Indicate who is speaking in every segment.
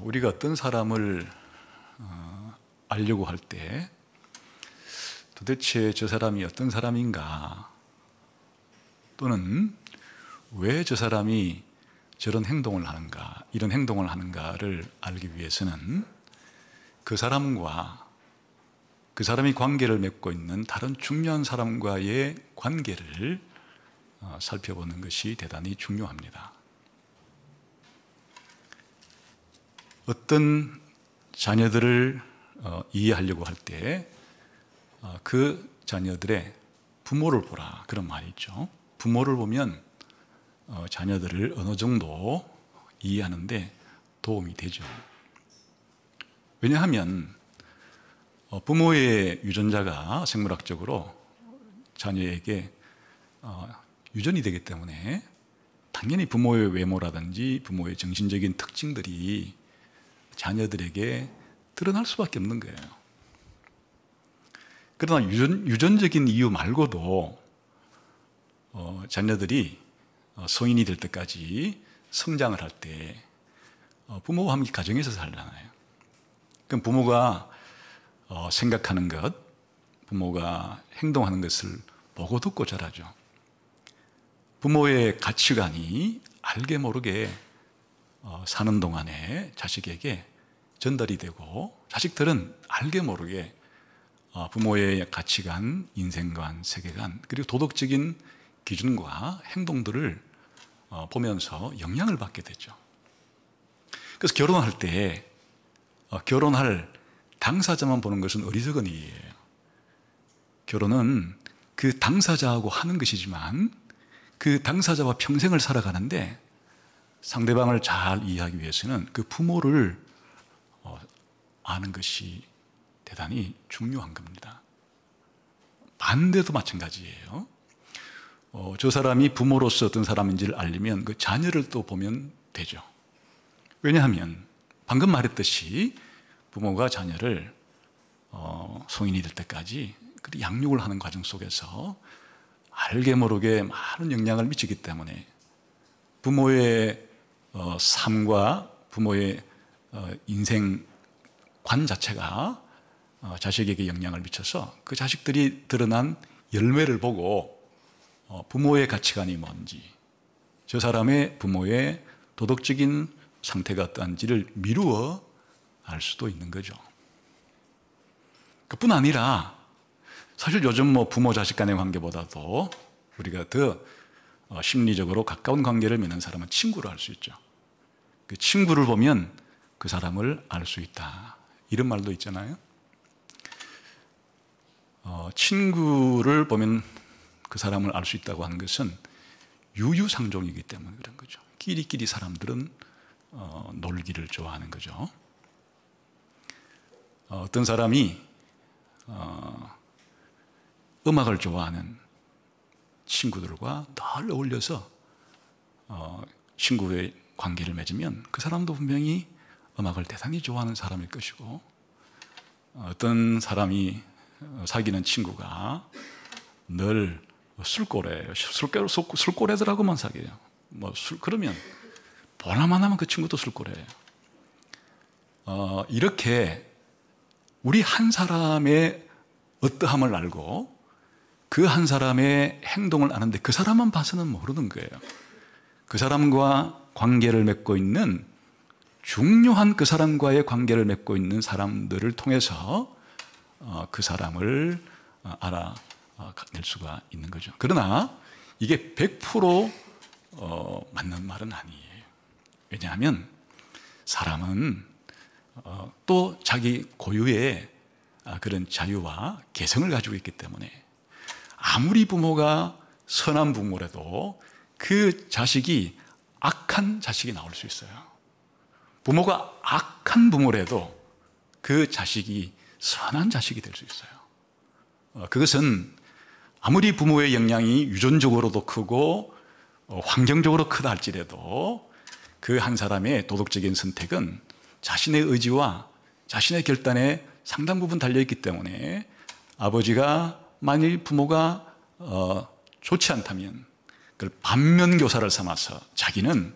Speaker 1: 우리가 어떤 사람을 알려고 할 때 도대체 저 사람이 어떤 사람인가, 또는 왜 저 사람이 저런 행동을 하는가, 이런 행동을 하는가를 알기 위해서는 그 사람과 그 사람이 관계를 맺고 있는 다른 중요한 사람과의 관계를 살펴보는 것이 대단히 중요합니다. 어떤 자녀들을 이해하려고 할 때 그 자녀들의 부모를 보라, 그런 말이 있죠. 부모를 보면 자녀들을 어느 정도 이해하는데 도움이 되죠. 왜냐하면 부모의 유전자가 생물학적으로 자녀에게 유전이 되기 때문에 당연히 부모의 외모라든지 부모의 정신적인 특징들이 자녀들에게 드러날 수밖에 없는 거예요. 그러나 유전적인 이유 말고도 자녀들이 성인이 될 때까지 성장을 할 때 부모와 함께 가정에서 살잖아요. 그럼 부모가 생각하는 것, 부모가 행동하는 것을 보고 듣고 자라죠. 부모의 가치관이 알게 모르게 사는 동안에 자식에게 전달이 되고, 자식들은 알게 모르게 부모의 가치관, 인생관, 세계관, 그리고 도덕적인 기준과 행동들을 보면서 영향을 받게 되죠. 그래서 결혼할 때 결혼할 당사자만 보는 것은 어리석은 일이에요. 결혼은 그 당사자하고 하는 것이지만 그 당사자와 평생을 살아가는데 상대방을 잘 이해하기 위해서는 그 부모를 아는 것이 대단히 중요한 겁니다. 반대도 마찬가지예요. 저 사람이 부모로서 어떤 사람인지를 알려면 그 자녀를 또 보면 되죠. 왜냐하면 방금 말했듯이 부모가 자녀를 성인이 될 때까지 양육을 하는 과정 속에서 알게 모르게 많은 영향을 미치기 때문에 부모의 삶과 부모의 인생관 자체가 자식에게 영향을 미쳐서 그 자식들이 드러난 열매를 보고 부모의 가치관이 뭔지, 저 사람의 부모의 도덕적인 상태가 어떠한지를 미루어 알 수도 있는 거죠. 그뿐 아니라 사실 요즘 부모 자식 간의 관계보다도 우리가 더 심리적으로 가까운 관계를 맺는 사람은 친구를 알 수 있죠. 그 친구를 보면 그 사람을 알 수 있다, 이런 말도 있잖아요. 친구를 보면 그 사람을 알 수 있다고 하는 것은 유유상종이기 때문에 그런 거죠. 끼리끼리 사람들은 놀기를 좋아하는 거죠. 어떤 사람이 음악을 좋아하는 친구들과 늘 어울려서 친구의 관계를 맺으면 그 사람도 분명히 음악을 대단히 좋아하는 사람일 것이고, 어떤 사람이 사귀는 친구가 늘 술꼬래예요. 술꼬래들하고만 사귀어요. 그러면 보나만 하면 그 친구도 술꼬래예요. 이렇게 우리 한 사람의 어떠함을 알고 그 한 사람의 행동을 아는데 그 사람만 봐서는 모르는 거예요. 그 사람과 관계를 맺고 있는, 중요한 그 사람과의 관계를 맺고 있는 사람들을 통해서 그 사람을 알아낼 수가 있는 거죠. 그러나 이게 100% 맞는 말은 아니에요. 왜냐하면 사람은 또 자기 고유의 그런 자유와 개성을 가지고 있기 때문에 아무리 부모가 선한 부모라도 그 자식이 악한 자식이 나올 수 있어요. 부모가 악한 부모라도 그 자식이 선한 자식이 될 수 있어요. 그것은 아무리 부모의 영향이 유전적으로도 크고 환경적으로 크다 할지라도 그 한 사람의 도덕적인 선택은 자신의 의지와 자신의 결단에 상당 부분 달려있기 때문에 아버지가 만일 부모가 좋지 않다면 그걸 반면교사를 삼아서 자기는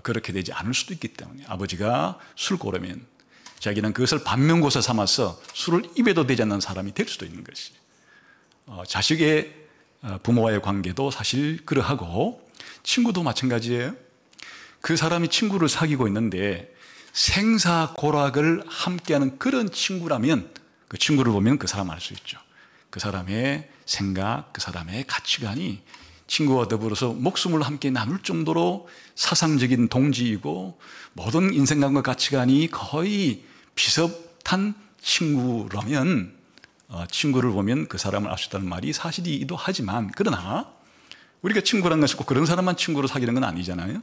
Speaker 1: 그렇게 되지 않을 수도 있기 때문에 아버지가 술 고르면 자기는 그것을 반면교사 삼아서 술을 입에도 대지 않는 사람이 될 수도 있는 것이. 자식의 부모와의 관계도 사실 그러하고 친구도 마찬가지예요. 그 사람이 친구를 사귀고 있는데 생사고락을 함께하는 그런 친구라면 그 친구를 보면 그 사람 알 수 있죠. 그 사람의 생각, 그 사람의 가치관이 친구와 더불어서 목숨을 함께 나눌 정도로 사상적인 동지이고 모든 인생관과 가치관이 거의 비슷한 친구라면 친구를 보면 그 사람을 알 수 있다는 말이 사실이기도 하지만, 그러나 우리가 친구라는 것은 꼭 그런 사람만 친구로 사귀는 건 아니잖아요.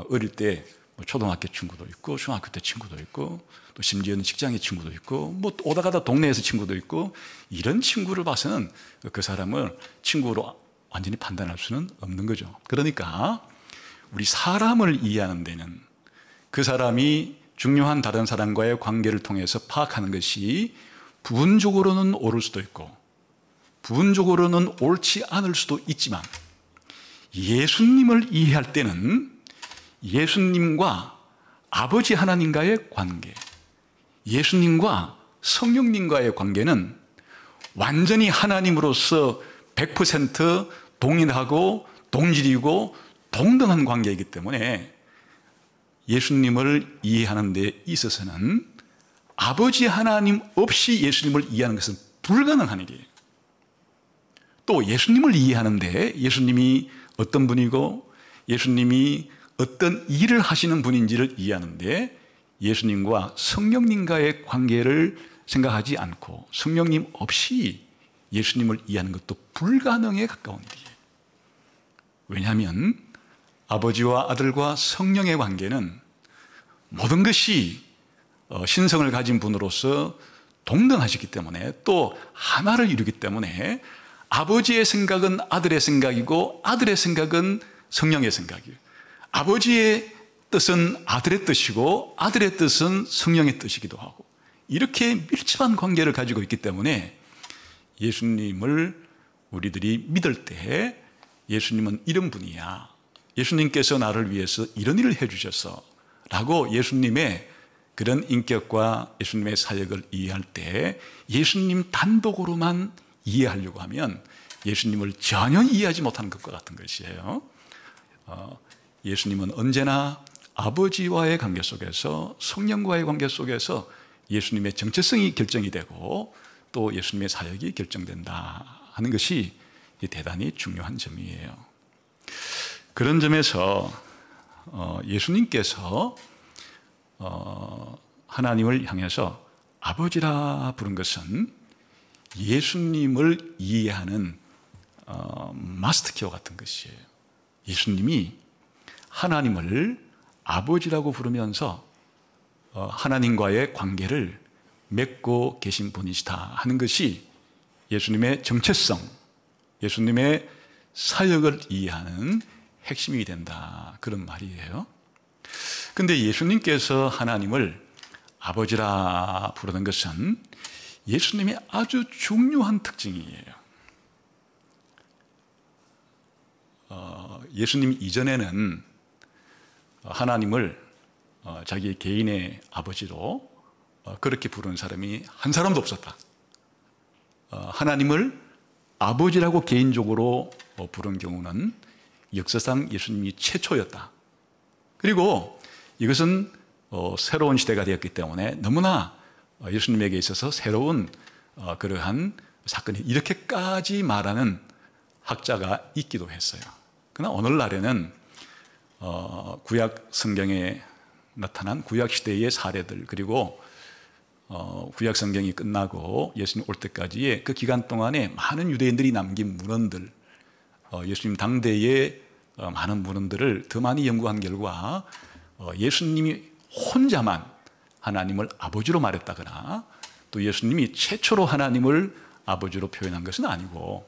Speaker 1: 어릴 때 초등학교 친구도 있고 중학교 때 친구도 있고 또 심지어는 직장의 친구도 있고 뭐 오다 가다 동네에서 친구도 있고, 이런 친구를 봐서는 그 사람을 친구로 완전히 판단할 수는 없는 거죠. 그러니까 우리 사람을 이해하는 데는 그 사람이 중요한 다른 사람과의 관계를 통해서 파악하는 것이 부분적으로는 옳을 수도 있고 부분적으로는 옳지 않을 수도 있지만, 예수님을 이해할 때는 예수님과 아버지 하나님과의 관계, 예수님과 성령님과의 관계는 완전히 하나님으로서 100% 동일하고 동질이고 동등한 관계이기 때문에 예수님을 이해하는 데 있어서는 아버지 하나님 없이 예수님을 이해하는 것은 불가능한 일이에요. 또 예수님을 이해하는데 예수님이 어떤 분이고 예수님이 어떤 일을 하시는 분인지를 이해하는데 예수님과 성령님과의 관계를 생각하지 않고 성령님 없이 예수님을 이해하는 것도 불가능에 가까운 일이에요. 왜냐하면 아버지와 아들과 성령의 관계는 모든 것이 신성을 가진 분으로서 동등하시기 때문에 또 하나를 이루기 때문에 아버지의 생각은 아들의 생각이고 아들의 생각은 성령의 생각이에요. 아버지의 뜻은 아들의 뜻이고 아들의 뜻은 성령의 뜻이기도 하고, 이렇게 밀접한 관계를 가지고 있기 때문에 예수님을 우리들이 믿을 때 예수님은 이런 분이야, 예수님께서 나를 위해서 이런 일을 해주셔서 라고 예수님의 그런 인격과 예수님의 사역을 이해할 때 예수님 단독으로만 이해하려고 하면 예수님을 전혀 이해하지 못하는 것과 같은 것이에요. 예수님은 언제나 아버지와의 관계 속에서 성령과의 관계 속에서 예수님의 정체성이 결정이 되고 또 예수님의 사역이 결정된다 하는 것이 대단히 중요한 점이에요. 그런 점에서 예수님께서 하나님을 향해서 아버지라 부른 것은 예수님을 이해하는 마스터키어 같은 것이에요. 예수님이 하나님을 아버지라고 부르면서 하나님과의 관계를 맺고 계신 분이시다 하는 것이 예수님의 정체성, 예수님의 사역을 이해하는 핵심이 된다, 그런 말이에요. 그런데 예수님께서 하나님을 아버지라 부르는 것은 예수님의 아주 중요한 특징이에요. 예수님 이전에는 하나님을 자기 개인의 아버지로 그렇게 부르는 사람이 한 사람도 없었다. 하나님을 아버지라고 개인적으로 부른 경우는 역사상 예수님이 최초였다. 그리고 이것은 새로운 시대가 되었기 때문에 너무나 예수님에게 있어서 새로운 그러한 사건이 이렇게까지 말하는 학자가 있기도 했어요. 그러나 오늘날에는 구약 성경에 나타난 구약 시대의 사례들, 그리고 구약 성경이 끝나고 예수님 올 때까지의 그 기간 동안에 많은 유대인들이 남긴 문헌들, 예수님 당대의 많은 문헌들을 더 많이 연구한 결과 예수님이 혼자만 하나님을 아버지로 말했다거나 또 예수님이 최초로 하나님을 아버지로 표현한 것은 아니고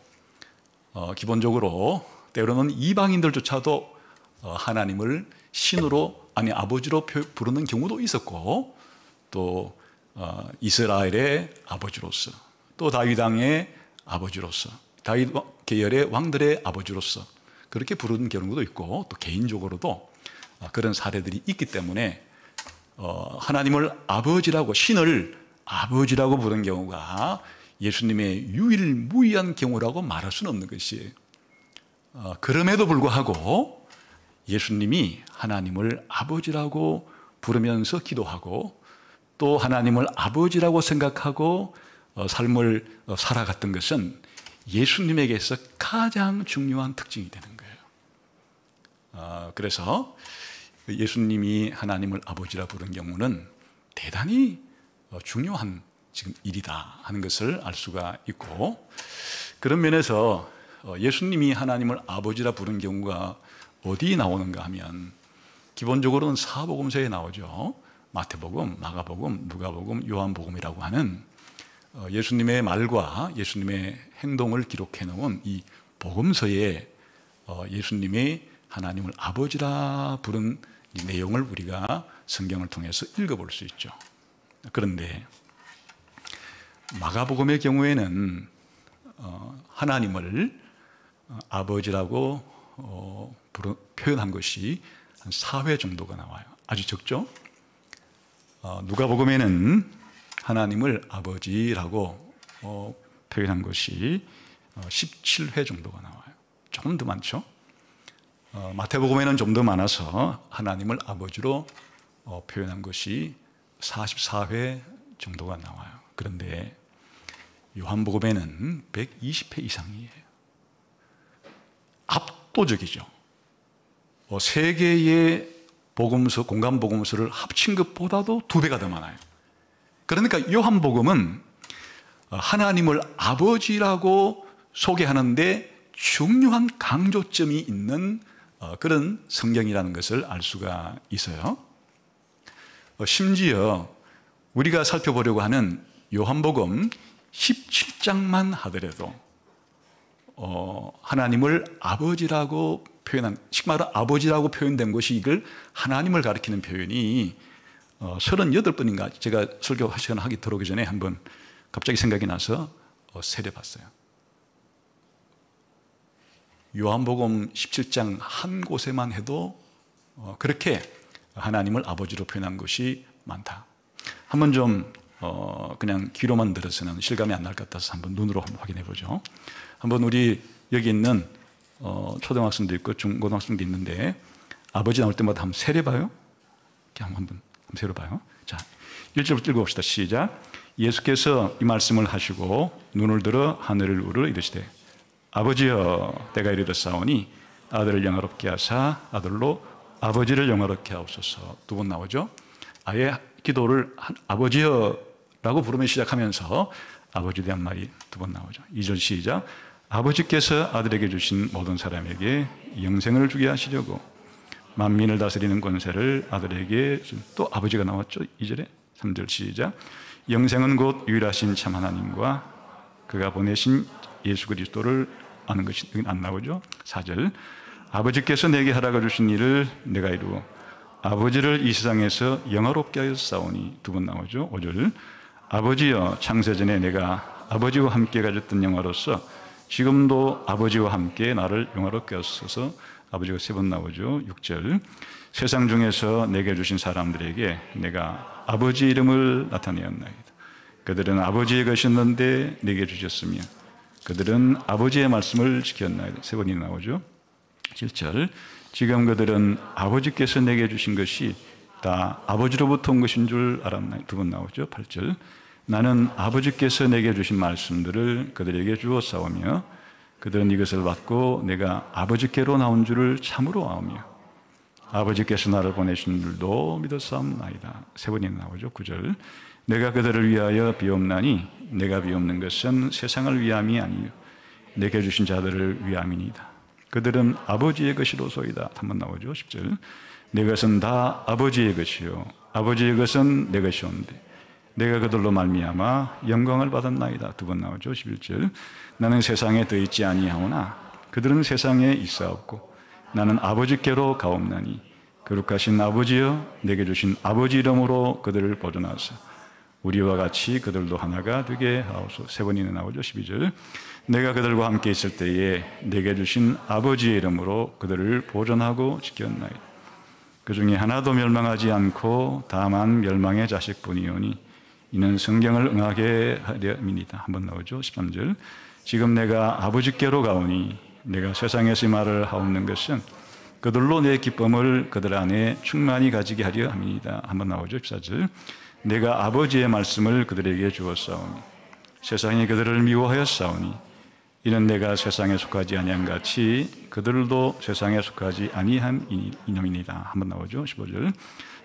Speaker 1: 기본적으로 때로는 이방인들조차도 하나님을 신으로, 아니 아버지로 부르는 경우도 있었고, 또 이스라엘의 아버지로서, 또 다윗 왕의 아버지로서, 다윗 계열의 왕들의 아버지로서 그렇게 부르는 경우도 있고, 또 개인적으로도 그런 사례들이 있기 때문에 하나님을 아버지라고, 신을 아버지라고 부른 경우가 예수님의 유일무이한 경우라고 말할 수는 없는 것이에요. 그럼에도 불구하고 예수님이 하나님을 아버지라고 부르면서 기도하고 또 하나님을 아버지라고 생각하고 삶을 살아갔던 것은 예수님에게서 가장 중요한 특징이 되는 거예요. 그래서 예수님이 하나님을 아버지라 부른 경우는 대단히 중요한 지금 일이다 하는 것을 알 수가 있고, 그런 면에서 예수님이 하나님을 아버지라 부른 경우가 어디 나오는가 하면 기본적으로는 사복음서에 나오죠. 마태복음, 마가복음, 누가복음, 요한복음이라고 하는 예수님의 말과 예수님의 행동을 기록해 놓은 이 복음서에 예수님이 하나님을 아버지라 부른 이 내용을 우리가 성경을 통해서 읽어볼 수 있죠. 그런데 마가복음의 경우에는 하나님을 아버지라고 표현한 것이 한 4회 정도가 나와요. 아주 적죠? 누가복음에는 하나님을 아버지라고 표현한 것이 17회 정도가 나와요. 조금 더 많죠? 마태복음에는 좀 더 많아서 하나님을 아버지로 표현한 것이 44회 정도가 나와요. 그런데 요한복음에는 120회 이상이에요. 압도적이죠. 세 개의 복음서, 공간 복음서를 합친 것보다도 2배가 더 많아요. 그러니까 요한복음은 하나님을 아버지라고 소개하는데 중요한 강조점이 있는 그런 성경이라는 것을 알 수가 있어요. 심지어 우리가 살펴보려고 하는 요한복음 17장만 하더라도 하나님을 아버지라고 표현한, 식말은 아버지라고 표현된 것이 이걸 하나님을 가리키는 표현이 38번인가 제가 설교 시간 하기 들어오기 전에 한번 갑자기 생각이 나서 세려봤어요. 요한복음 17장 한 곳에만 해도 그렇게 하나님을 아버지로 표현한 것이 많다. 한번 좀 그냥 귀로만 들어서는 실감이 안 날 것 같아서 한번 눈으로 한번 확인해 보죠. 한번 우리 여기 있는 초등학생도 있고 중고등학생도 있는데 아버지 나올 때마다 한번 세려봐요. 한번 세려봐요. 자, 1절부터 읽어봅시다. 시작. 예수께서 이 말씀을 하시고 눈을 들어 하늘을 우러 이르시되 아버지여 때가 이르렀사오니 아들을 영화롭게 하사 아들로 아버지를 영화롭게 하옵소서. 2번 나오죠. 아예 기도를 아버지여라고 부르며 시작하면서 아버지에 대한 말이 2번 나오죠. 2절 시작. 아버지께서 아들에게 주신 모든 사람에게 영생을 주게 하시려고 만민을 다스리는 권세를 아들에게 또 아버지가 나왔죠. 2절에 3절 시작. 영생은 곧 유일하신 참 하나님과 그가 보내신 예수 그리스도를 아는 것이 안 나오죠. 4절. 아버지께서 내게 허락해 주신 일을 내가 이루어 아버지를 이 세상에서 영화롭게 하였사오니 2번 나오죠. 5절. 아버지여 창세전에 내가 아버지와 함께 가졌던 영화로서 지금도 아버지와 함께 나를 영화롭게 하소서. 아버지가 3번 나오죠. 6절. 세상 중에서 내게 주신 사람들에게 내가 아버지 이름을 나타내었나이다. 그들은 아버지의 것이었는데 내게 주셨으며 그들은 아버지의 말씀을 지켰나이다. 3번이 나오죠. 7절. 지금 그들은 아버지께서 내게 주신 것이 다 아버지로부터 온 것인 줄 알았나이다. 2번 나오죠. 8절. 나는 아버지께서 내게 주신 말씀들을 그들에게 주었사오며 그들은 이것을 받고 내가 아버지께로 나온 줄을 참으로 아오며 아버지께서 나를 보내신 줄도 믿었사옵나이다. 3번이 나오죠. 9절. 내가 그들을 위하여 비옵나니 내가 비옵는 것은 세상을 위함이 아니요 내게 주신 자들을 위함이니이다. 그들은 아버지의 것이로소이다. 한번 나오죠. 10절. 내 것은 다 아버지의 것이요 아버지의 것은 내 것이온데 내가 그들로 말미암아 영광을 받았나이다. 2번 나오죠. 11절. 나는 세상에 더 있지 아니하오나 그들은 세상에 있사옵고 나는 아버지께로 가옵나니 거룩하신 아버지여 내게 주신 아버지 이름으로 그들을 보존하사 우리와 같이 그들도 하나가 되게 하옵소서. 3번이나 나오죠. 12절. 내가 그들과 함께 있을 때에 내게 주신 아버지의 이름으로 그들을 보존하고 지켰나이다. 그 중에 하나도 멸망하지 않고 다만 멸망의 자식뿐이오니 이는 성경을 응하게 하려입니다. 한번 나오죠. 13절. 지금 내가 아버지께로 가오니 내가 세상에서 말을 하옵는 것은 그들로 내 기쁨을 그들 안에 충만히 가지게 하려 함이니이다. 한번 나오죠. 14절. 내가 아버지의 말씀을 그들에게 주었사오니 세상이 그들을 미워하였사오니 이는 내가 세상에 속하지 아니한 같이 그들도 세상에 속하지 아니함이니이다. 한번 나오죠. 15절.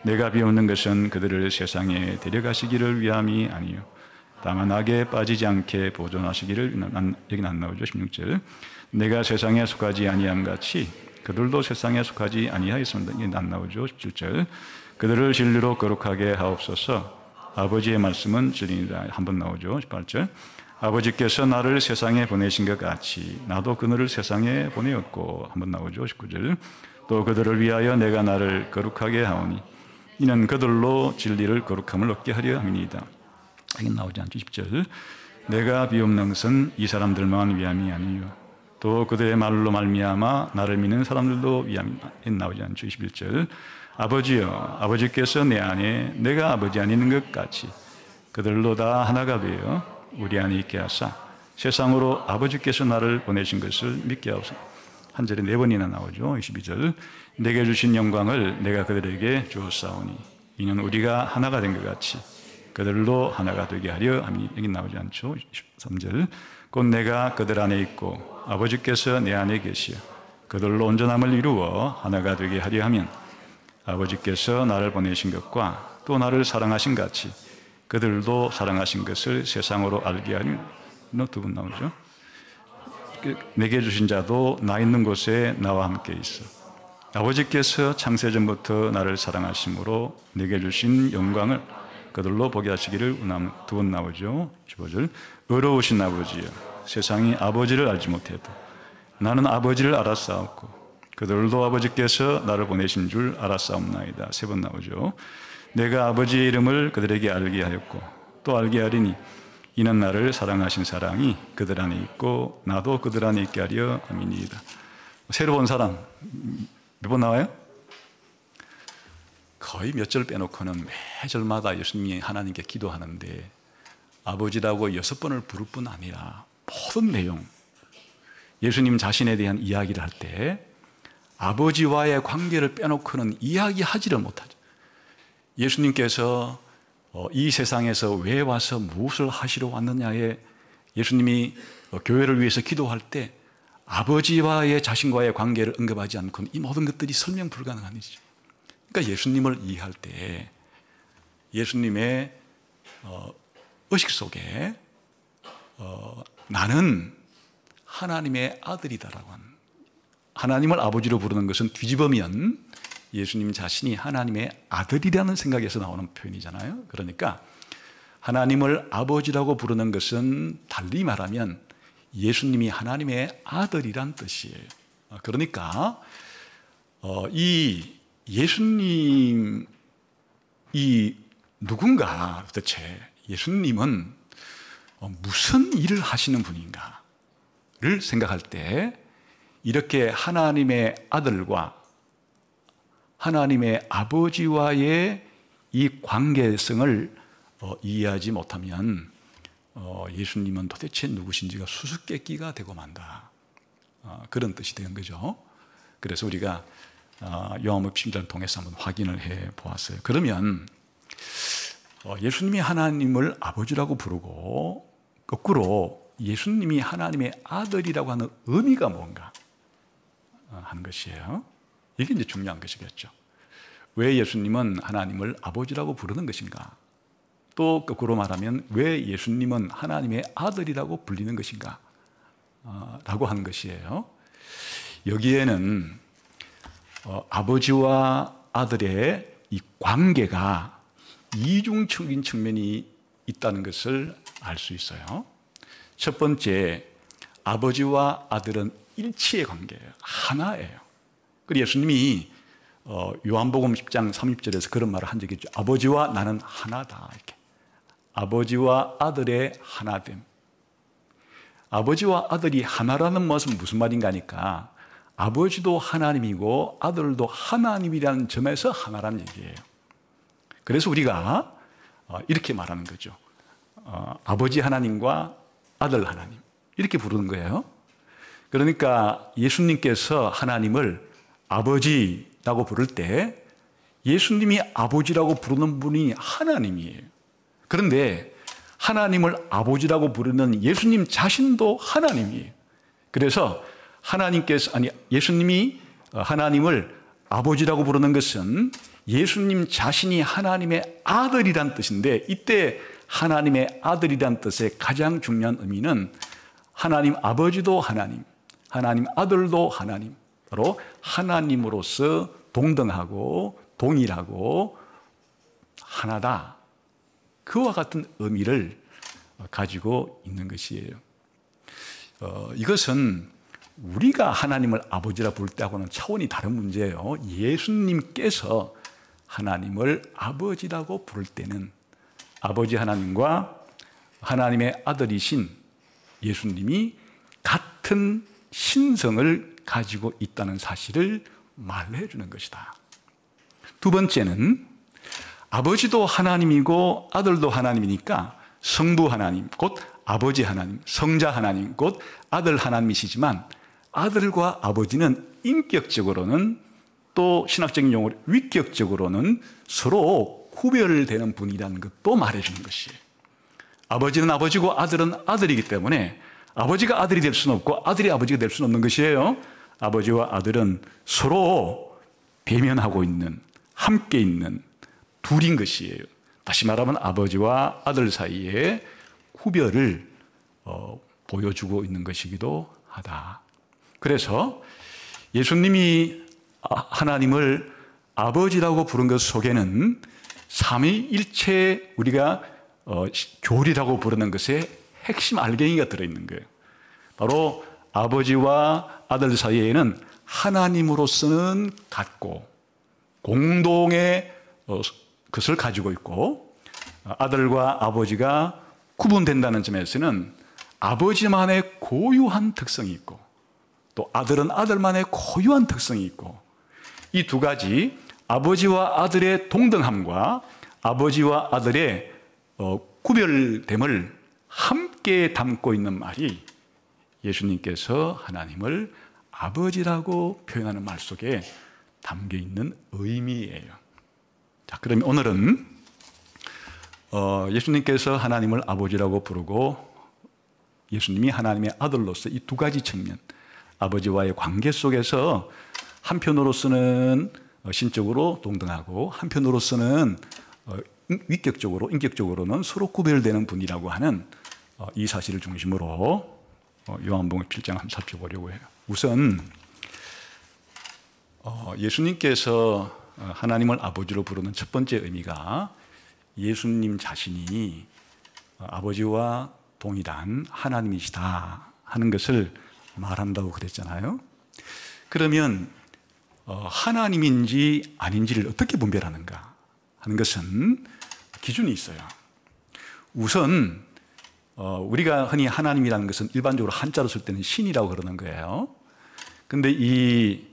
Speaker 1: 내가 비옵는 것은 그들을 세상에 데려가시기를 위함이 아니요 다만 악에 빠지지 않게 보존하시기를. 여기는 안 나오죠. 16절. 내가 세상에 속하지 아니함 같이 그들도 세상에 속하지 아니하였습니다. 이게 안 나오죠. 17절. 그들을 진리로 거룩하게 하옵소서. 아버지의 말씀은 진리이다. 한번 나오죠. 18절. 아버지께서 나를 세상에 보내신 것 같이 나도 그들을 세상에 보내었고. 한번 나오죠. 19절. 또 그들을 위하여 내가 나를 거룩하게 하오니 이는 그들로 진리를 거룩함을 얻게 하려 함이니이다. 여기 나오지 않죠. 20절. 내가 비옵는 것은 이 사람들만 위함이 아니요 또 그들의 말로 말미암아 나를 믿는 사람들도 위함이 나오지 않죠. 21절. 아버지여 아버지께서 내 안에 내가 아버지 안에 있는 것 같이 그들로 다 하나가 되어 우리 안에 있게 하사 세상으로 아버지께서 나를 보내신 것을 믿게 하옵소서. 한 절에 4번이나 나오죠. 22절. 내게 주신 영광을 내가 그들에게 주었사오니 이는 우리가 하나가 된 것 같이 그들로 하나가 되게 하려 함이. 여기 나오지 않죠. 23절. 곧 내가 그들 안에 있고 아버지께서 내 안에 계시어 그들로 온전함을 이루어 하나가 되게 하려 하면 아버지께서 나를 보내신 것과 또 나를 사랑하신 같이 그들도 사랑하신 것을 세상으로 알게 하니. 두 번 나오죠. 내게 주신 자도 나 있는 곳에 나와 함께 있어 아버지께서 창세전부터 나를 사랑하심으로 내게 주신 영광을 그들로 보게 하시기를. 두 번 나오죠. 15절. 의로우신 아버지여 세상이 아버지를 알지 못해도 나는 아버지를 알았사옵고 그들도 아버지께서 나를 보내신 줄 알았사옵나이다. 3번 나오죠. 내가 아버지의 이름을 그들에게 알게 하였고 또 알게 하리니 이는 나를 사랑하신 사랑이 그들 안에 있고 나도 그들 안에 있게 하려 함이니이다. 새로 본 사람 몇 번 나와요? 거의 몇 절 빼놓고는 매 절마다 예수님이 하나님께 기도하는데 아버지라고 6번을 부를 뿐 아니라 모든 내용 예수님 자신에 대한 이야기를 할 때 아버지와의 관계를 빼놓고는 이야기하지를 못하죠. 예수님께서 이 세상에서 왜 와서 무엇을 하시러 왔느냐에 예수님이 교회를 위해서 기도할 때 아버지와의 자신과의 관계를 언급하지 않고는 이 모든 것들이 설명 불가능한 일이죠. 그러니까 예수님을 이해할 때 예수님의 의식 속에 나는 하나님의 아들이다라고 하는, 하나님을 아버지로 부르는 것은 뒤집으면 예수님 자신이 하나님의 아들이라는 생각에서 나오는 표현이잖아요. 그러니까 하나님을 아버지라고 부르는 것은 달리 말하면 예수님이 하나님의 아들이란 뜻이에요. 그러니까 이 예수님이 누군가, 도대체 예수님은 무슨 일을 하시는 분인가를 생각할 때 이렇게 하나님의 아들과 하나님의 아버지와의 이 관계성을 이해하지 못하면 예수님은 도대체 누구신지가 수수께끼가 되고 만다, 그런 뜻이 되는 거죠. 그래서 우리가 요한복음 10장을 통해서 한번 확인을 해 보았어요. 그러면 예수님이 하나님을 아버지라고 부르고 거꾸로 예수님이 하나님의 아들이라고 하는 의미가 뭔가 하는 것이에요. 이게 이제 중요한 것이겠죠. 왜 예수님은 하나님을 아버지라고 부르는 것인가? 또 거꾸로 말하면 왜 예수님은 하나님의 아들이라고 불리는 것인가? 라고 하는 것이에요. 여기에는 아버지와 아들의 이 관계가 이중적인 측면이 있다는 것을 알 수 있어요. 첫 번째, 아버지와 아들은 일치의 관계예요. 하나예요. 그리고 예수님이 요한복음 10장 30절에서 그런 말을 한 적이 있죠. 아버지와 나는 하나다, 이렇게. 아버지와 아들의 하나됨. 아버지와 아들이 하나라는 것은 무슨 말인가 하니까 아버지도 하나님이고 아들도 하나님이라는 점에서 하나란 얘기예요. 그래서 우리가 이렇게 말하는 거죠. 아버지 하나님과 아들 하나님 이렇게 부르는 거예요. 그러니까 예수님께서 하나님을 아버지라고 부를 때 예수님이 아버지라고 부르는 분이 하나님이에요. 그런데 하나님을 아버지라고 부르는 예수님 자신도 하나님이에요. 그래서 예수님이 하나님을 아버지라고 부르는 것은 예수님 자신이 하나님의 아들이란 뜻인데, 이때 하나님의 아들이란 뜻의 가장 중요한 의미는 하나님 아버지도 하나님, 하나님 아들도 하나님, 바로 하나님으로서 동등하고 동일하고 하나다. 그와 같은 의미를 가지고 있는 것이에요. 이것은 우리가 하나님을 아버지라 부를 때하고는 차원이 다른 문제예요. 예수님께서 하나님을 아버지라고 부를 때는 아버지 하나님과 하나님의 아들이신 예수님이 같은 신성을 가지고 있다는 사실을 말해 주는 것이다. 두 번째는 아버지도 하나님이고 아들도 하나님이니까 성부 하나님, 곧 아버지 하나님, 성자 하나님, 곧 아들 하나님이시지만 아들과 아버지는 인격적으로는 또 신학적인 용어로 위격적으로는 서로 구별되는 분이라는 것도 말해주는 것이에요. 아버지는 아버지고 아들은 아들이기 때문에 아버지가 아들이 될 수는 없고 아들이 아버지가 될 수는 없는 것이에요. 아버지와 아들은 서로 대면하고 있는, 함께 있는 둘인 것이에요. 다시 말하면 아버지와 아들 사이에 구별을 보여주고 있는 것이기도 하다. 그래서 예수님이 하나님을 아버지라고 부른 것 속에는 삼위일체 우리가 교리라고 부르는 것의 핵심 알갱이가 들어있는 거예요. 바로 아버지와 아들 사이에는 하나님으로서는 같고 공동의 것을 가지고 있고, 아들과 아버지가 구분된다는 점에서는 아버지만의 고유한 특성이 있고 또 아들은 아들만의 고유한 특성이 있고, 이 두 가지 아버지와 아들의 동등함과 아버지와 아들의 구별됨을 함께 담고 있는 말이 예수님께서 하나님을 아버지라고 표현하는 말 속에 담겨 있는 의미예요. 자, 그러면 오늘은 예수님께서 하나님을 아버지라고 부르고 예수님이 하나님의 아들로서 이 두 가지 측면, 아버지와의 관계 속에서 한편으로서는 신적으로 동등하고 한편으로서는 위격적으로, 인격적으로는 서로 구별되는 분이라고 하는 이 사실을 중심으로 요한복음 7장 한번 살펴보려고 해요. 우선 예수님께서 하나님을 아버지로 부르는 첫 번째 의미가 예수님 자신이 아버지와 동일한 하나님이시다 하는 것을 말한다고 그랬잖아요. 그러면 하나님인지 아닌지를 어떻게 분별하는가 하는 것은 기준이 있어요. 우선 우리가 흔히 하나님이라는 것은 일반적으로 한자로 쓸 때는 신이라고 그러는 거예요. 그런데 이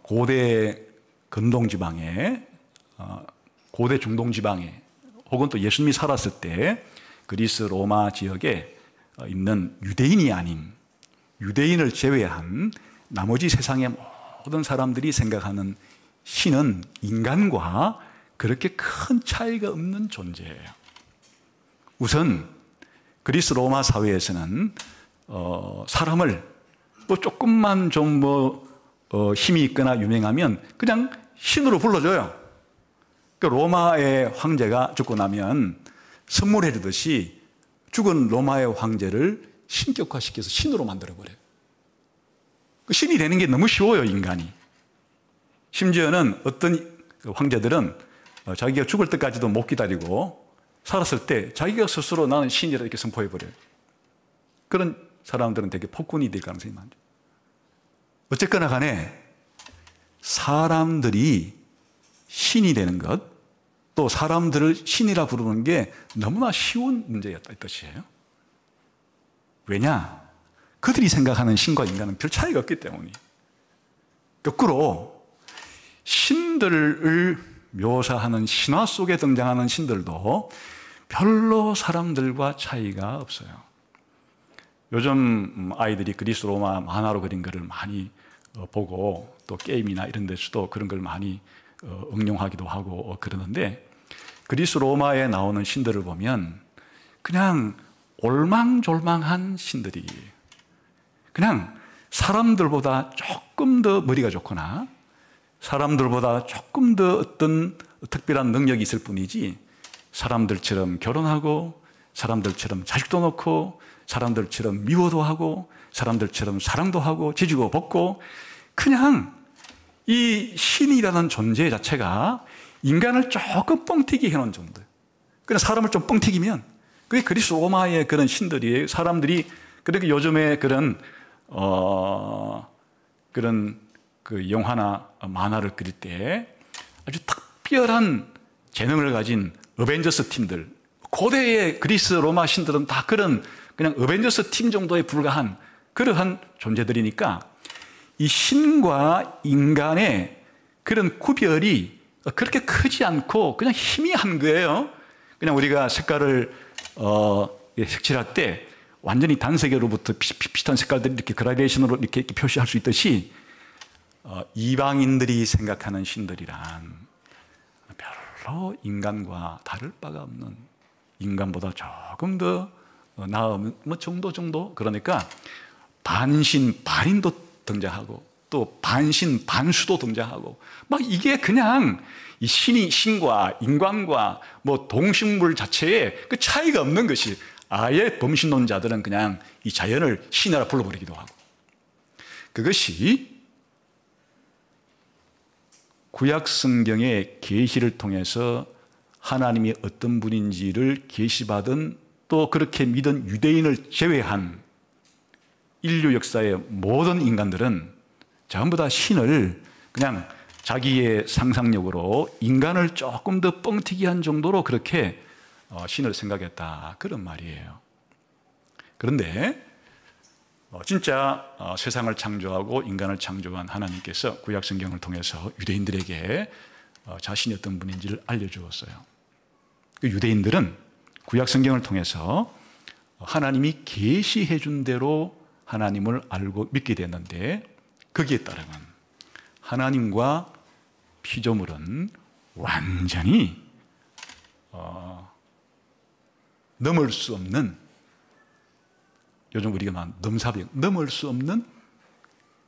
Speaker 1: 고대 근동지방에, 고대 중동지방에, 혹은 또 예수님이 살았을 때 그리스 로마 지역에 있는 유대인이 아닌, 유대인을 제외한 나머지 세상의 모든 사람들이 생각하는 신은 인간과 그렇게 큰 차이가 없는 존재예요. 우선 그리스 로마 사회에서는 사람을 뭐 조금만 좀 힘이 있거나 유명하면 그냥 신으로 불러줘요. 그러니까 로마의 황제가 죽고 나면 선물해 주듯이 죽은 로마의 황제를 신격화시켜서 신으로 만들어버려요. 신이 되는 게 너무 쉬워요, 인간이. 심지어는 어떤 황제들은 자기가 죽을 때까지도 못 기다리고 살았을 때 자기가 스스로 나는 신이라 이렇게 선포해버려요. 그런 사람들은 되게 폭군이 될 가능성이 많죠. 어쨌거나 간에 사람들이 신이 되는 것, 또 사람들을 신이라 부르는 게 너무나 쉬운 문제였다 이 뜻이에요. 왜냐? 그들이 생각하는 신과 인간은 별 차이가 없기 때문에. 거꾸로 신들을 묘사하는 신화 속에 등장하는 신들도 별로 사람들과 차이가 없어요. 요즘 아이들이 그리스 로마 만화로 그린 것을 많이 보고 또 게임이나 이런 데서도 그런 걸 많이 응용하기도 하고 그러는데, 그리스 로마에 나오는 신들을 보면 그냥 올망졸망한 신들이에요. 그냥 사람들보다 조금 더 머리가 좋거나 사람들보다 조금 더 어떤 특별한 능력이 있을 뿐이지, 사람들처럼 결혼하고 사람들처럼 자식도 낳고 사람들처럼 미워도 하고 사람들처럼 사랑도 하고 지지고 볶고, 그냥 이 신이라는 존재 자체가 인간을 조금 뻥튀기 해놓은 정도. 그냥 사람을 좀 뻥튀기면, 그게 그리스 로마의 그런 신들이에요. 사람들이 그렇게 요즘에 그런 그 영화나 만화를 그릴 때 아주 특별한 재능을 가진 어벤져스 팀들, 고대의 그리스 로마 신들은 다 그런 그냥 어벤져스 팀 정도에 불과한 그러한 존재들이니까 이 신과 인간의 그런 구별이 그렇게 크지 않고 그냥 희미한 거예요. 그냥 우리가 색깔을 색칠할 때 완전히 단색으로부터 비슷한 색깔들이 이렇게 그라데이션으로 이렇게 표시할 수 있듯이, 이방인들이 생각하는 신들이란 별로 인간과 다를 바가 없는, 인간보다 조금 더 나은 뭐 정도 그러니까 반신 반인도 등장하고 또 반신 반수도 등장하고 막 이게 그냥 이 신과 인간과 뭐 동식물 자체에 그 차이가 없는 것이, 아예 범신론자들은 그냥 이 자연을 신이라 불러버리기도 하고, 그것이 구약 성경의 계시를 통해서 하나님이 어떤 분인지를 계시받은, 또 그렇게 믿은 유대인을 제외한 인류 역사의 모든 인간들은 전부 다 신을 그냥 자기의 상상력으로 인간을 조금 더 뻥튀기한 정도로 그렇게 신을 생각했다, 그런 말이에요. 그런데 진짜 세상을 창조하고 인간을 창조한 하나님께서 구약 성경을 통해서 유대인들에게 자신이 어떤 분인지를 알려주었어요. 그 유대인들은 구약 성경을 통해서 하나님이 계시해 준 대로 하나님을 알고 믿게 됐는데, 거기에 따르면 하나님과 피조물은 완전히 넘을 수 없는, 요즘 우리가 말하는 넘사벽, 넘을 수 없는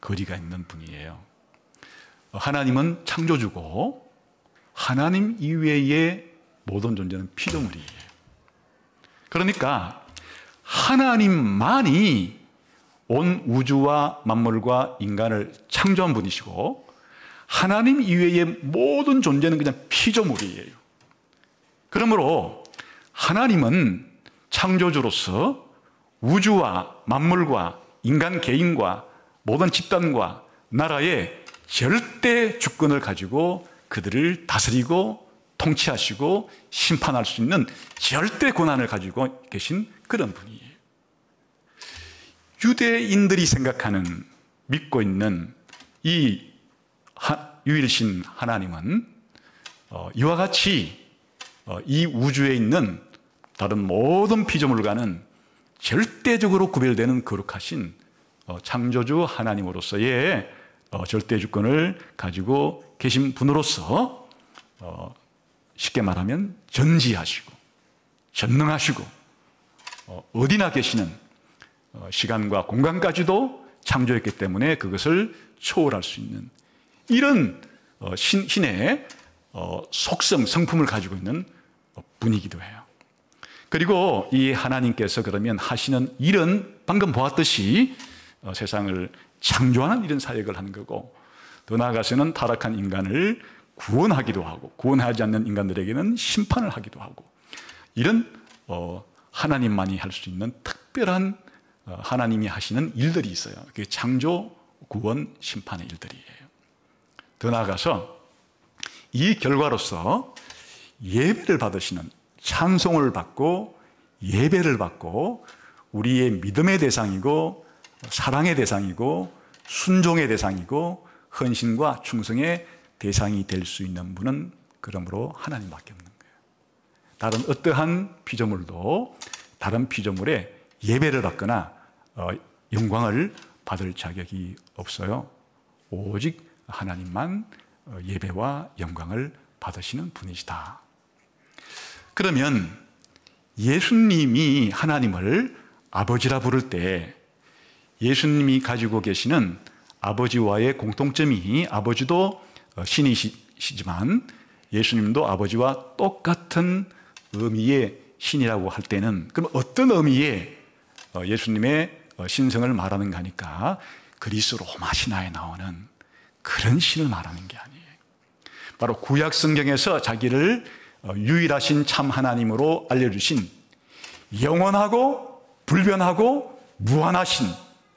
Speaker 1: 거리가 있는 분이에요. 하나님은 창조주고 하나님 이외의 모든 존재는 피조물이에요. 그러니까 하나님만이 온 우주와 만물과 인간을 창조한 분이시고, 하나님 이외의 모든 존재는 그냥 피조물이에요. 그러므로 하나님은 창조주로서 우주와 만물과 인간 개인과 모든 집단과 나라의 절대 주권을 가지고 그들을 다스리고 통치하시고 심판할 수 있는 절대 권한을 가지고 계신 그런 분이에요. 유대인들이 생각하는, 믿고 있는 이 유일신 하나님은 이와 같이 이 우주에 있는 다른 모든 피조물과는 절대적으로 구별되는 거룩하신 창조주 하나님으로서의 절대 주권을 가지고 계신 분으로서 쉽게 말하면 전지하시고 전능하시고 어디나 계시는, 시간과 공간까지도 창조했기 때문에 그것을 초월할 수 있는 이런 신의 속성, 성품을 가지고 있는 분이기도 해요. 그리고 이 하나님께서 그러면 하시는 일은 방금 보았듯이 세상을 창조하는 이런 사역을 하는 거고, 더 나아가서는 타락한 인간을 구원하기도 하고 구원하지 않는 인간들에게는 심판을 하기도 하고, 이런 하나님만이 할 수 있는 특별한 하나님이 하시는 일들이 있어요. 그게 창조, 구원, 심판의 일들이에요. 더 나아가서 이 결과로서 예배를 받으시는, 찬송을 받고 예배를 받고 우리의 믿음의 대상이고 사랑의 대상이고 순종의 대상이고 헌신과 충성의 대상이 될 수 있는 분은 그러므로 하나님밖에 없는 거예요. 다른 어떠한 피조물도 다른 피조물에 예배를 받거나 영광을 받을 자격이 없어요. 오직 하나님만 예배와 영광을 받으시는 분이시다. 그러면 예수님이 하나님을 아버지라 부를 때 예수님이 가지고 계시는 아버지와의 공통점이 아버지도 신이시지만 예수님도 아버지와 똑같은 의미의 신이라고 할 때는 그럼 어떤 의미의 예수님의 신성을 말하는가 하니까 그리스 로마 신화에 나오는 그런 신을 말하는 게 아니에요. 바로 구약 성경에서 자기를 유일하신 참 하나님으로 알려주신 영원하고 불변하고 무한하신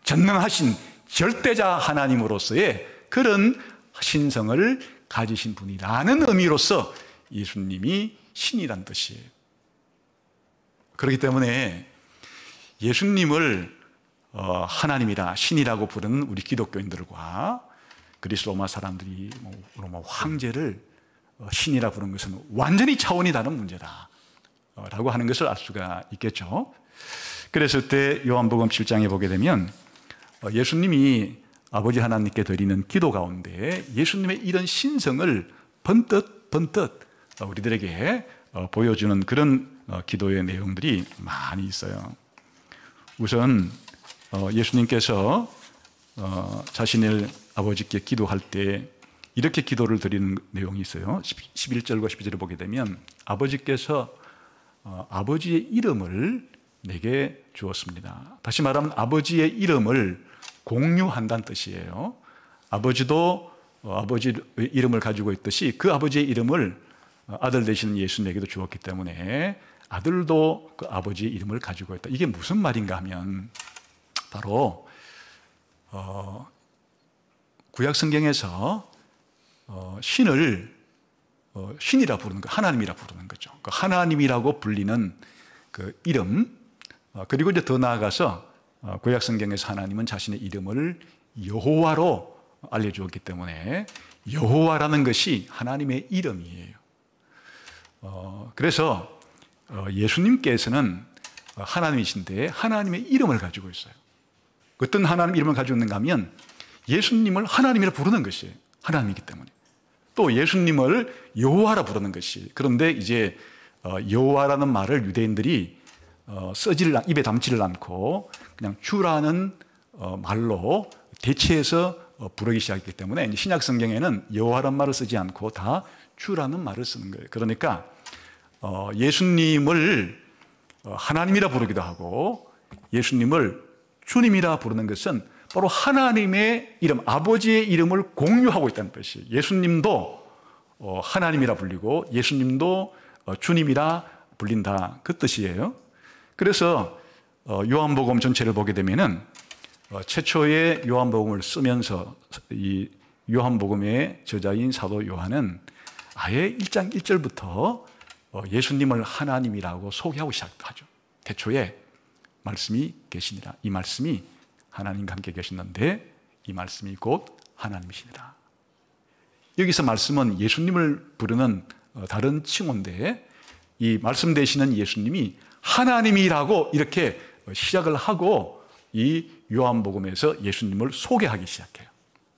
Speaker 1: 전능하신 절대자 하나님으로서의 그런 신성을 가지신 분이라는 의미로서 예수님이 신이란 뜻이에요. 그렇기 때문에 예수님을 하나님이라 신이라고 부르는 우리 기독교인들과 그리스 로마 사람들이 로마 황제를 신이라 부르는 것은 완전히 차원이 다른 문제다 라고 하는 것을 알 수가 있겠죠. 그랬을 때 요한복음 7장에 보게 되면 예수님이 아버지 하나님께 드리는 기도 가운데 예수님의 이런 신성을 번뜩 우리들에게 보여주는 그런 기도의 내용들이 많이 있어요. 우선 예수님께서 자신을 아버지께 기도할 때 이렇게 기도를 드리는 내용이 있어요. 11절과 12절을 보게 되면 아버지께서 아버지의 이름을 내게 주었습니다. 다시 말하면 아버지의 이름을 공유한다는 뜻이에요. 아버지도 아버지의 이름을 가지고 있듯이 그 아버지의 이름을 아들 되시는 예수님에게도 주었기 때문에 아들도 그 아버지의 이름을 가지고 있다. 이게 무슨 말인가 하면 바로 구약 성경에서 신을 신이라 부르는 거, 하나님이라 부르는 거죠. 그 하나님이라고 불리는 그 이름, 그리고 이제 더 나아가서 구약 성경에서 하나님은 자신의 이름을 여호와로 알려주었기 때문에 여호와라는 것이 하나님의 이름이에요. 그래서 예수님께서는 하나님이신데 하나님의 이름을 가지고 있어요. 어떤 하나님 이름을 가지고 있는가 하면 예수님을 하나님이라 부르는 것이에요. 하나님이기 때문에. 또 예수님을 여호와라 부르는 것이. 그런데 이제 여호와라는 말을 유대인들이 입에 담지를 않고 그냥 주라는 말로 대체해서 부르기 시작했기 때문에 이제 신약 성경에는 여호와라는 말을 쓰지 않고 다 주라는 말을 쓰는 거예요. 그러니까 예수님을 하나님이라 부르기도 하고 예수님을 주님이라 부르는 것은 바로 하나님의 이름, 아버지의 이름을 공유하고 있다는 뜻이에요. 예수님도 하나님이라 불리고 예수님도 주님이라 불린다, 그 뜻이에요. 그래서 요한복음 전체를 보게 되면은 최초의 요한복음을 쓰면서 이 요한복음의 저자인 사도 요한은 아예 1장 1절부터 예수님을 하나님이라고 소개하고 시작하죠. 태초에 말씀이 계시니라. 이 말씀이 하나님과 함께 계셨는데 이 말씀이 곧 하나님이시니라. 여기서 말씀은 예수님을 부르는 다른 칭호인데 이 말씀 되시는 예수님이 하나님이라고 이렇게 시작을 하고 이 요한복음에서 예수님을 소개하기 시작해요.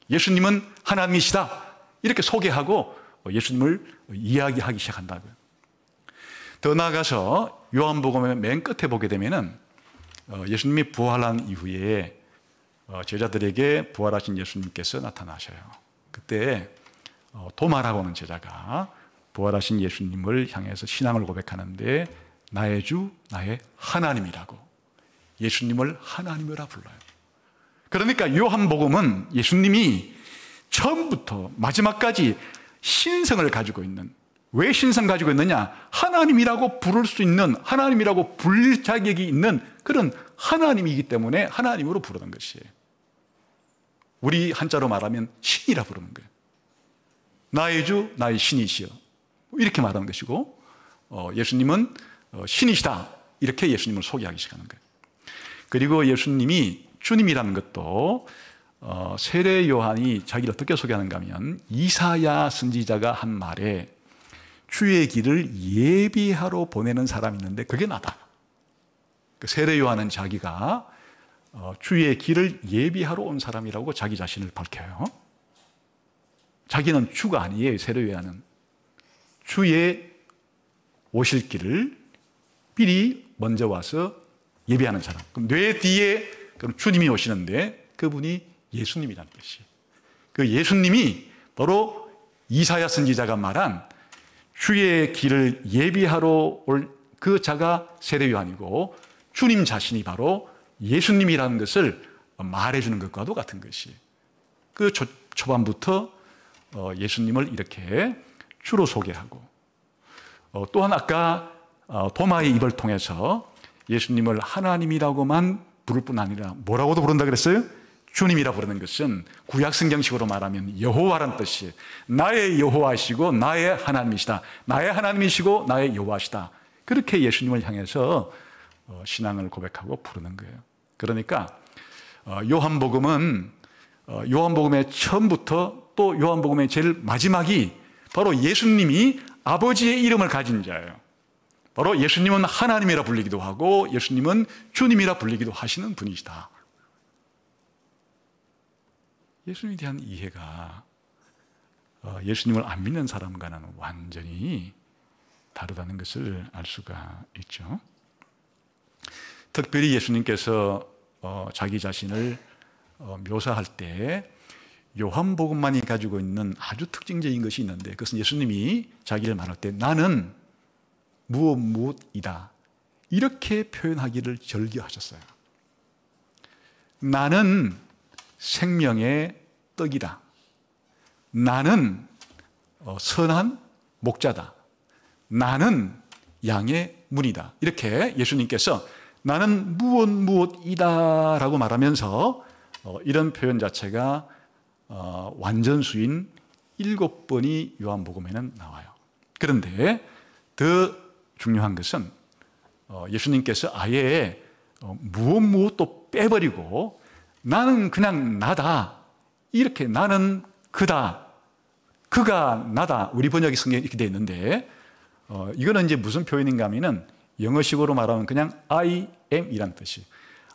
Speaker 1: 예수님은 하나님이시다 이렇게 소개하고 예수님을 이야기하기 시작한다고요. 더 나아가서 요한복음의 맨 끝에 보게 되면은 예수님이 부활한 이후에 제자들에게 부활하신 예수님께서 나타나셔요. 그때 도마라고 하는 제자가 부활하신 예수님을 향해서 신앙을 고백하는데 나의 주, 나의 하나님이라고 예수님을 하나님이라 불러요. 그러니까 요한복음은 예수님이 처음부터 마지막까지 신성을 가지고 있는, 왜 신성 가지고 있느냐? 하나님이라고 부를 수 있는, 하나님이라고 불릴 자격이 있는 그런 하나님이기 때문에 하나님으로 부르는 것이에요. 우리 한자로 말하면 신이라 부르는 거예요. 나의 주, 나의 신이시여 이렇게 말하는 것이고 예수님은 신이시다 이렇게 예수님을 소개하기 시작하는 거예요. 그리고 예수님이 주님이라는 것도 세례 요한이 자기를 어떻게 소개하는가 하면 이사야 선지자가 한 말에 주의 길을 예비하러 보내는 사람이 있는데 그게 나다. 세례 요한은 자기가 주의 길을 예비하러 온 사람이라고 자기 자신을 밝혀요. 자기는 주가 아니에요. 세례 요한은 주의 오실 길을 미리 먼저 와서 예비하는 사람. 그럼 뇌 뒤에 그럼 주님이 오시는데 그분이 예수님이라는 것이. 그 예수님이 바로 이사야 선지자가 말한 주의 길을 예비하러 올 그 자가 세례 요한이고 주님 자신이 바로 예수님이라는 것을 말해주는 것과도 같은 것이. 그 초반부터 예수님을 이렇게 주로 소개하고 또한 아까 도마의 입을 통해서 예수님을 하나님이라고만 부를 뿐 아니라 뭐라고도 부른다 그랬어요? 주님이라 부르는 것은 구약 성경식으로 말하면 여호와란 뜻이 나의 여호와시고 나의 하나님이시다. 나의 하나님이시고 나의 여호와시다. 그렇게 예수님을 향해서 신앙을 고백하고 부르는 거예요. 그러니까 요한복음은 요한복음의 처음부터 또 요한복음의 제일 마지막이 바로 예수님이 아버지의 이름을 가진 자예요. 바로 예수님은 하나님이라 불리기도 하고 예수님은 주님이라 불리기도 하시는 분이시다. 예수님에 대한 이해가 예수님을 안 믿는 사람과는 완전히 다르다는 것을 알 수가 있죠. 특별히 예수님께서 자기 자신을 묘사할 때 요한복음만이 가지고 있는 아주 특징적인 것이 있는데 그것은 예수님이 자기를 말할 때 나는 무엇이다 이렇게 표현하기를 즐겨하셨어요. 나는 생명의 떡이다. 나는 선한 목자다. 나는 양의 문이다. 이렇게 예수님께서 나는 무엇이다 라고 말하면서 이런 표현 자체가 완전수인 7번이 요한복음에는 나와요. 그런데 더 중요한 것은 예수님께서 아예 무엇도 빼버리고 나는 그냥 나다. 이렇게 나는 그다. 그가 나다. 우리 번역이 성경에 이렇게 되어 있는데 이거는 이제 무슨 표현인가 하면은 영어식으로 말하면 그냥 I am 이란 뜻이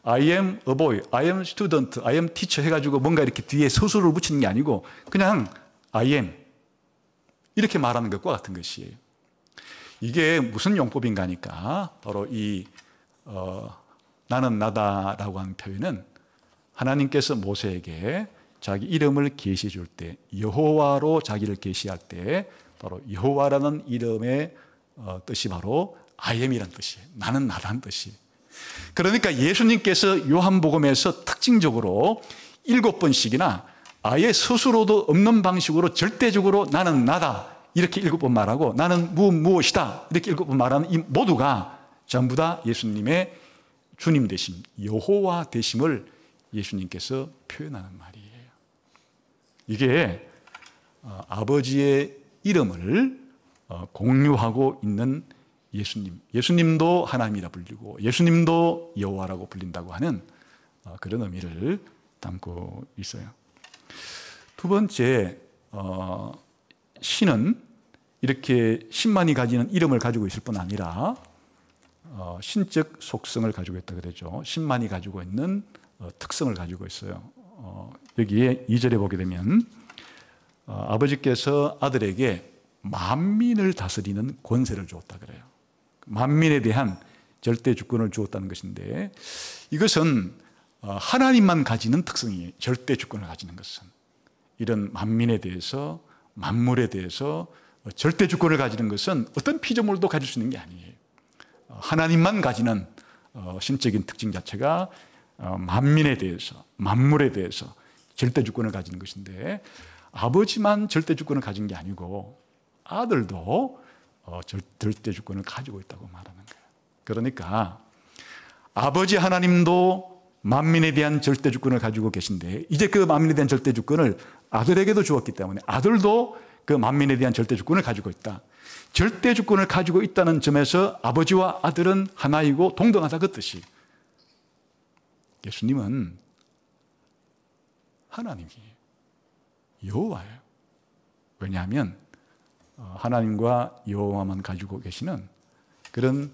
Speaker 1: I am a boy, I am student, I am teacher 해가지고 뭔가 이렇게 뒤에 서술을 붙이는 게 아니고 그냥 I am 이렇게 말하는 것과 같은 것이에요. 이게 무슨 용법인가 하니까 바로 이 나는 나다라고 하는 표현은 하나님께서 모세에게 자기 이름을 계시해 줄 때 여호와로 자기를 계시할 때 바로 여호와라는 이름의 뜻이 바로 I am이라는 뜻이에요. 나는 나다는 뜻이. 그러니까 예수님께서 요한복음에서 특징적으로 7번씩이나 아예 스스로도 없는 방식으로 절대적으로 나는 나다 이렇게 7번 말하고 나는 무엇이다 이렇게 7번 말하는 이 모두가 전부 다 예수님의 주님 되심, 여호와 되심을 예수님께서 표현하는 말이에요. 이게 아버지의 이름을 공유하고 있는 예수님, 예수님도 하나님이라 불리고 예수님도 여호와라고 불린다고 하는 그런 의미를 담고 있어요. 두 번째, 신은 이렇게 신만이 가지는 이름을 가지고 있을 뿐 아니라 신적 속성을 가지고 있다 그러죠. 신만이 가지고 있는 특성을 가지고 있어요. 여기에 2절에 보게 되면 아버지께서 아들에게 만민을 다스리는 권세를 주었다 그래요. 만민에 대한 절대 주권을 주었다는 것인데 이것은 하나님만 가지는 특성이에요. 절대 주권을 가지는 것은. 이런 만민에 대해서 만물에 대해서 절대 주권을 가지는 것은 어떤 피조물도 가질 수 있는 게 아니에요. 하나님만 가지는 신적인 특징 자체가 만민에 대해서 만물에 대해서 절대 주권을 가지는 것인데 아버지만 절대 주권을 가진 게 아니고 아들도 절대 주권을 가지고 있다고 말하는 거예요. 그러니까 아버지 하나님도 만민에 대한 절대 주권을 가지고 계신데 이제 그 만민에 대한 절대 주권을 아들에게도 주었기 때문에 아들도 그 만민에 대한 절대 주권을 가지고 있다. 절대 주권을 가지고 있다는 점에서 아버지와 아들은 하나이고 동등하다 그 뜻이. 예수님은 하나님이에요. 여호와예요. 왜냐하면 하나님과 여호와만 가지고 계시는 그런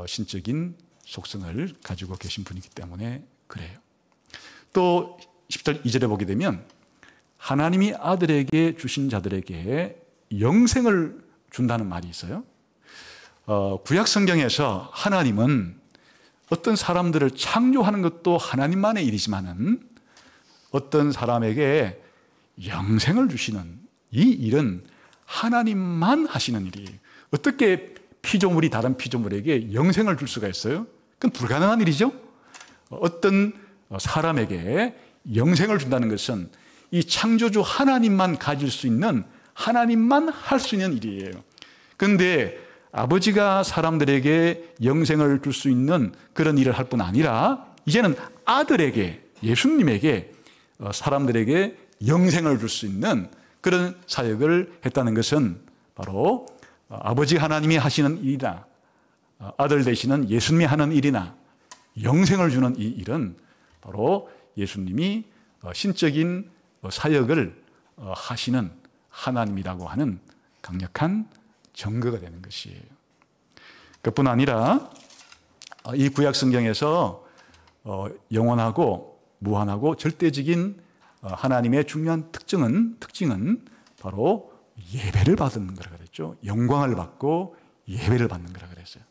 Speaker 1: 신적인 속성을 가지고 계신 분이기 때문에 그래요. 또 10절 2절에 보게 되면 하나님이 아들에게 주신 자들에게 영생을 준다는 말이 있어요. 구약 성경에서 하나님은 어떤 사람들을 창조하는 것도 하나님만의 일이지만은 어떤 사람에게 영생을 주시는 이 일은 하나님만 하시는 일이에요. 어떻게 피조물이 다른 피조물에게 영생을 줄 수가 있어요? 그건 불가능한 일이죠. 어떤 사람에게 영생을 준다는 것은 이 창조주 하나님만 가질 수 있는, 하나님만 할 수 있는 일이에요. 그런데 아버지가 사람들에게 영생을 줄 수 있는 그런 일을 할 뿐 아니라 이제는 아들에게, 예수님에게 사람들에게 영생을 줄 수 있는 그런 사역을 했다는 것은 바로 아버지 하나님이 하시는 일이나 아들 되시는 예수님이 하는 일이나 영생을 주는 이 일은 바로 예수님이 신적인 사역을 하시는 하나님이라고 하는 강력한 증거가 되는 것이에요. 그뿐 아니라 이 구약 성경에서 영원하고 무한하고 절대적인 하나님의 중요한 특징은 바로 예배를 받는 거라 그랬죠. 영광을 받고 예배를 받는 거라 그랬어요.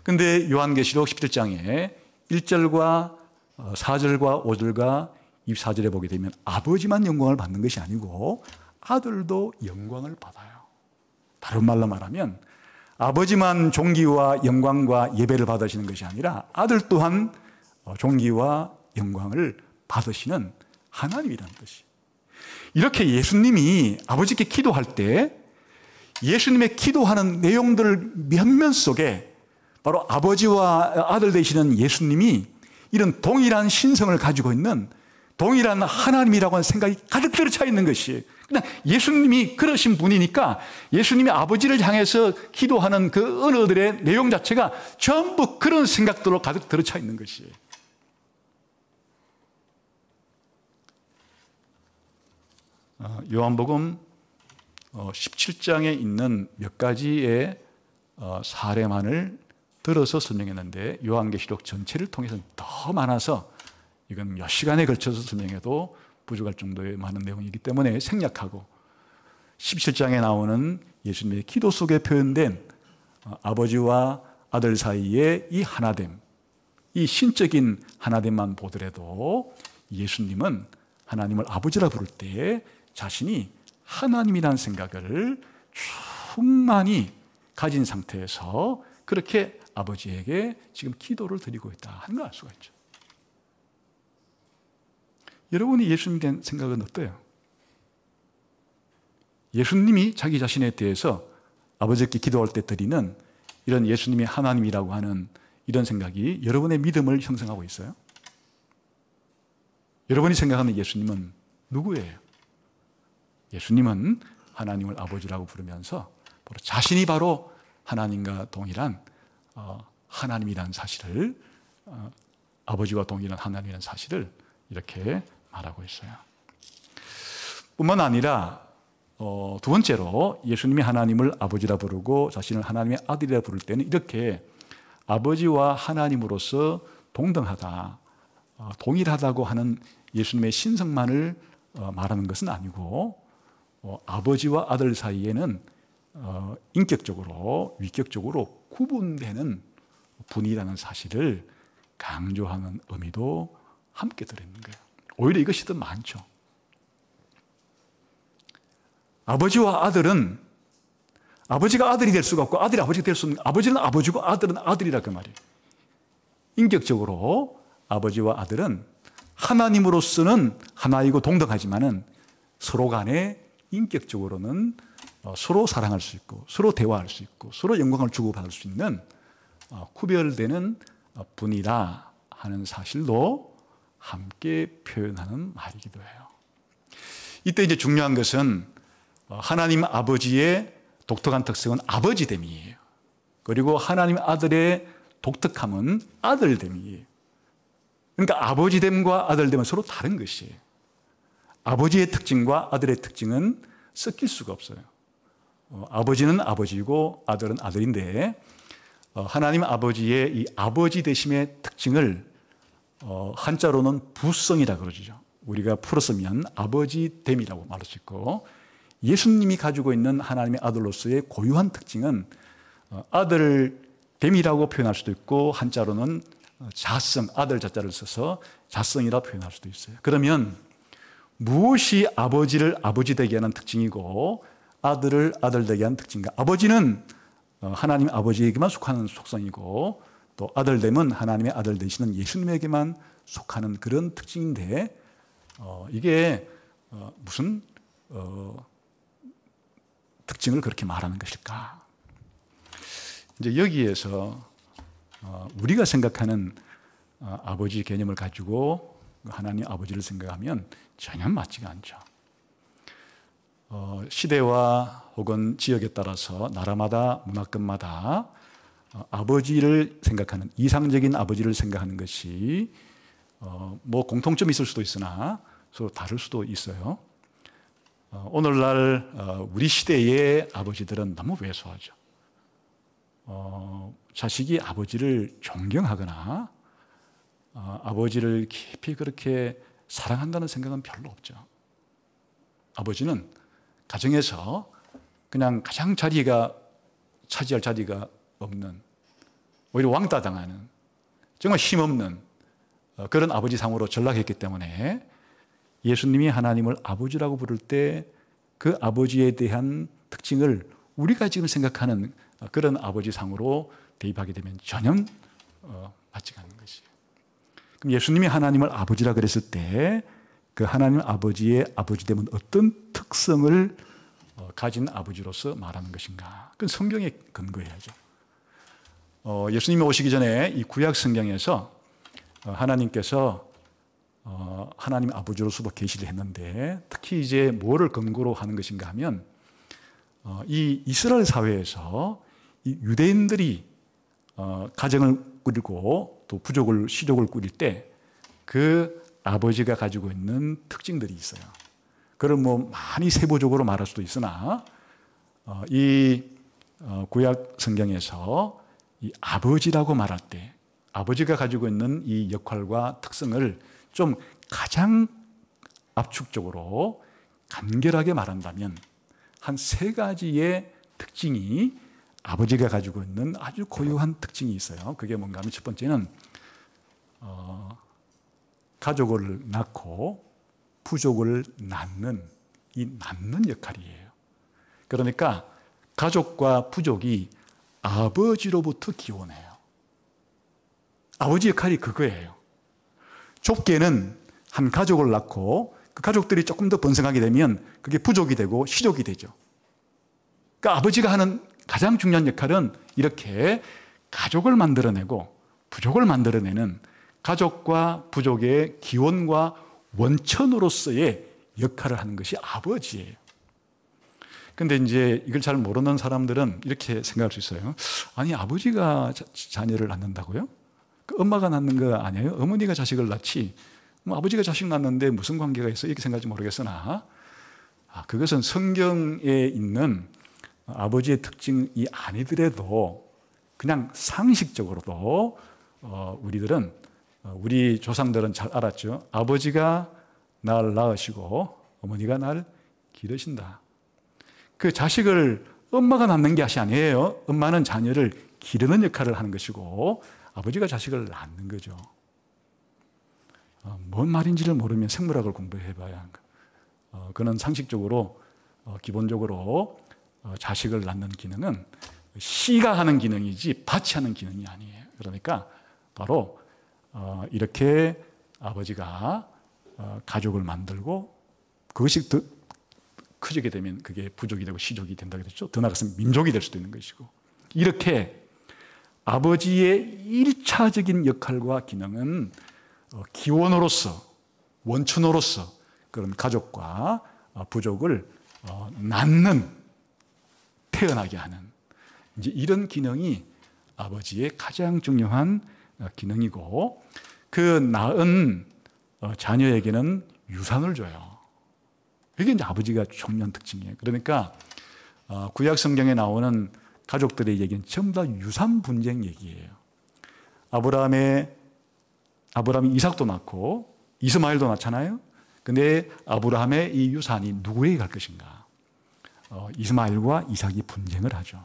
Speaker 1: 그런데 요한계시록 17장에 1절과 4절과 5절과 24절에 보게 되면 아버지만 영광을 받는 것이 아니고 아들도 영광을 받아요. 다른 말로 말하면 아버지만 존귀와 영광과 예배를 받으시는 것이 아니라 아들 또한 존귀와 영광을 받으시는 하나님이라는 것이. 이렇게 예수님이 아버지께 기도할 때 예수님의 기도하는 내용들 몇몇 속에 바로 아버지와 아들 되시는 예수님이 이런 동일한 신성을 가지고 있는 동일한 하나님이라고 하는 생각이 가득 들어차 있는 것이에요. 그냥 예수님이 그러신 분이니까 예수님이 아버지를 향해서 기도하는 그 언어들의 내용 자체가 전부 그런 생각들로 가득 들어차 있는 것이에요. 요한복음 17장에 있는 몇 가지의 사례만을 들어서 설명했는데 요한계시록 전체를 통해서는 더 많아서 이건 몇 시간에 걸쳐서 설명해도 부족할 정도의 많은 내용이기 때문에 생략하고 17장에 나오는 예수님의 기도 속에 표현된 아버지와 아들 사이의 이 하나됨, 이 신적인 하나됨만 보더라도 예수님은 하나님을 아버지라 부를 때 자신이 하나님이라는 생각을 충만히 가진 상태에서 그렇게 아버지에게 지금 기도를 드리고 있다 하는 걸 알 수가 있죠. 여러분이 예수님에 대한 생각은 어때요? 예수님이 자기 자신에 대해서 아버지께 기도할 때 드리는 이런 예수님이 하나님이라고 하는 이런 생각이 여러분의 믿음을 형성하고 있어요? 여러분이 생각하는 예수님은 누구예요? 예수님은 하나님을 아버지라고 부르면서 바로 자신이 바로 하나님과 동일한 하나님이라는 사실을 아버지와 동일한 하나님이라는 사실을 이렇게 말하고 있어요. 뿐만 아니라 두 번째로 예수님이 하나님을 아버지라 부르고 자신을 하나님의 아들이라 부를 때는 이렇게 아버지와 하나님으로서 동등하다, 동일하다고 하는 예수님의 신성만을 말하는 것은 아니고 아버지와 아들 사이에는 인격적으로, 위격적으로 구분되는 분이라는 사실을 강조하는 의미도 함께 들어있는 거예요. 오히려 이것이 더 많죠. 아버지와 아들은 아버지가 아들이 될 수가 없고 아들이 아버지가 될 수 없는, 아버지는 아버지고 아들은 아들이라 그 말이에요. 인격적으로 아버지와 아들은 하나님으로서는 하나이고 동등하지만은 서로 간에 인격적으로는 서로 사랑할 수 있고 서로 대화할 수 있고 서로 영광을 주고받을 수 있는 구별되는 분이라 하는 사실도 함께 표현하는 말이기도 해요. 이때 이제 중요한 것은 하나님 아버지의 독특한 특성은 아버지됨이에요. 그리고 하나님 아들의 독특함은 아들됨이에요. 그러니까 아버지됨과 아들됨은 서로 다른 것이에요. 아버지의 특징과 아들의 특징은 섞일 수가 없어요. 아버지는 아버지이고 아들은 아들인데 하나님 아버지의 이 아버지 되심의 특징을 한자로는 부성이라고 그러죠. 우리가 풀었으면 아버지됨이라고 말할 수 있고, 예수님이 가지고 있는 하나님의 아들로서의 고유한 특징은 아들됨이라고 표현할 수도 있고, 한자로는 자성, 아들 자자를 써서 자성이라 표현할 수도 있어요. 그러면 무엇이 아버지를 아버지 되게 하는 특징이고 아들을 아들 되게 하는 특징인가? 아버지는 하나님 아버지에게만 속하는 속성이고, 또 아들됨은 하나님의 아들 되시는 예수님에게만 속하는 그런 특징인데, 이게 무슨 특징을 그렇게 말하는 것일까? 이제 여기에서 우리가 생각하는 아버지 개념을 가지고 하나님 아버지를 생각하면 전혀 맞지가 않죠. 시대와 혹은 지역에 따라서 나라마다 문화권마다 아버지를 생각하는, 이상적인 아버지를 생각하는 것이 뭐 공통점이 있을 수도 있으나 서로 다를 수도 있어요. 오늘날 우리 시대의 아버지들은 너무 왜소하죠. 자식이 아버지를 존경하거나 아버지를 깊이 그렇게 사랑한다는 생각은 별로 없죠. 아버지는 가정에서 그냥 가장 차지할 자리가 없는, 오히려 왕따 당하는, 정말 힘없는 그런 아버지 상으로 전락했기 때문에 예수님이 하나님을 아버지라고 부를 때 그 아버지에 대한 특징을 우리가 지금 생각하는 그런 아버지 상으로 대입하게 되면 전혀 맞지 않는 것이에요. 그럼 예수님이 하나님을 아버지라 그랬을 때 그 하나님 아버지의 아버지됨은 어떤 특성을 가진 아버지로서 말하는 것인가? 그건 성경에 근거해야죠. 예수님이 오시기 전에 이 구약 성경에서 하나님께서 하나님 아버지로서도 계시를 했는데, 특히 이제 뭐를 근거로 하는 것인가 하면 이 이스라엘 사회에서 이 유대인들이 가정을 꾸리고 또 부족을, 시족을 꾸릴 때 그 아버지가 가지고 있는 특징들이 있어요. 그걸 뭐 많이 세부적으로 말할 수도 있으나 이 구약 성경에서 이 아버지라고 말할 때 아버지가 가지고 있는 이 역할과 특성을 좀 가장 압축적으로 간결하게 말한다면 한 3가지의 특징이 아버지가 가지고 있는 아주 고유한 특징이 있어요. 그게 뭔가 하면 첫 번째는 가족을 낳고 부족을 낳는 이 낳는 역할이에요. 그러니까 가족과 부족이 아버지로부터 기원해요. 아버지 역할이 그거예요. 좁게는 한 가족을 낳고 그 가족들이 조금 더 번성하게 되면 그게 부족이 되고 시족이 되죠. 그러니까 아버지가 하는 가장 중요한 역할은 이렇게 가족을 만들어내고 부족을 만들어내는 가족과 부족의 기원과 원천으로서의 역할을 하는 것이 아버지예요. 근데 이제 이걸 잘 모르는 사람들은 이렇게 생각할 수 있어요. 아니, 아버지가 자녀를 낳는다고요? 그 엄마가 낳는 거 아니에요? 어머니가 자식을 낳지. 뭐 아버지가 자식 낳는데 무슨 관계가 있어? 이렇게 생각할지 모르겠으나 그것은 성경에 있는 아버지의 특징이 아니더라도 그냥 상식적으로도 우리들은 우리 조상들은 잘 알았죠. 아버지가 날 낳으시고 어머니가 날 기르신다. 그 자식을 엄마가 낳는 것이 아니에요. 엄마는 자녀를 기르는 역할을 하는 것이고 아버지가 자식을 낳는 거죠. 뭔 말인지를 모르면 생물학을 공부해봐야 하는 거예요. 그는 상식적으로 기본적으로 자식을 낳는 기능은 씨가 하는 기능이지 밭이 하는 기능이 아니에요. 그러니까 바로 이렇게 아버지가 가족을 만들고 그것이 더 커지게 되면 그게 부족이 되고 시족이 된다고 했죠. 더 나아가서 민족이 될 수도 있는 것이고, 이렇게 아버지의 1차적인 역할과 기능은 기원으로서, 원천으로서 그런 가족과 부족을 낳는, 태어나게 하는 이제 이런 기능이 아버지의 가장 중요한 기능이고, 그 낳은 자녀에게는 유산을 줘요. 이게 이제 아버지가 중요한 특징이에요. 그러니까 구약 성경에 나오는 가족들의 얘기는 전부 다 유산 분쟁 얘기예요. 아브라함이 이삭도 낳고 이스마엘도 낳잖아요. 근데 아브라함의 이 유산이 누구에게 갈 것인가? 이스마엘과 이삭이 분쟁을 하죠.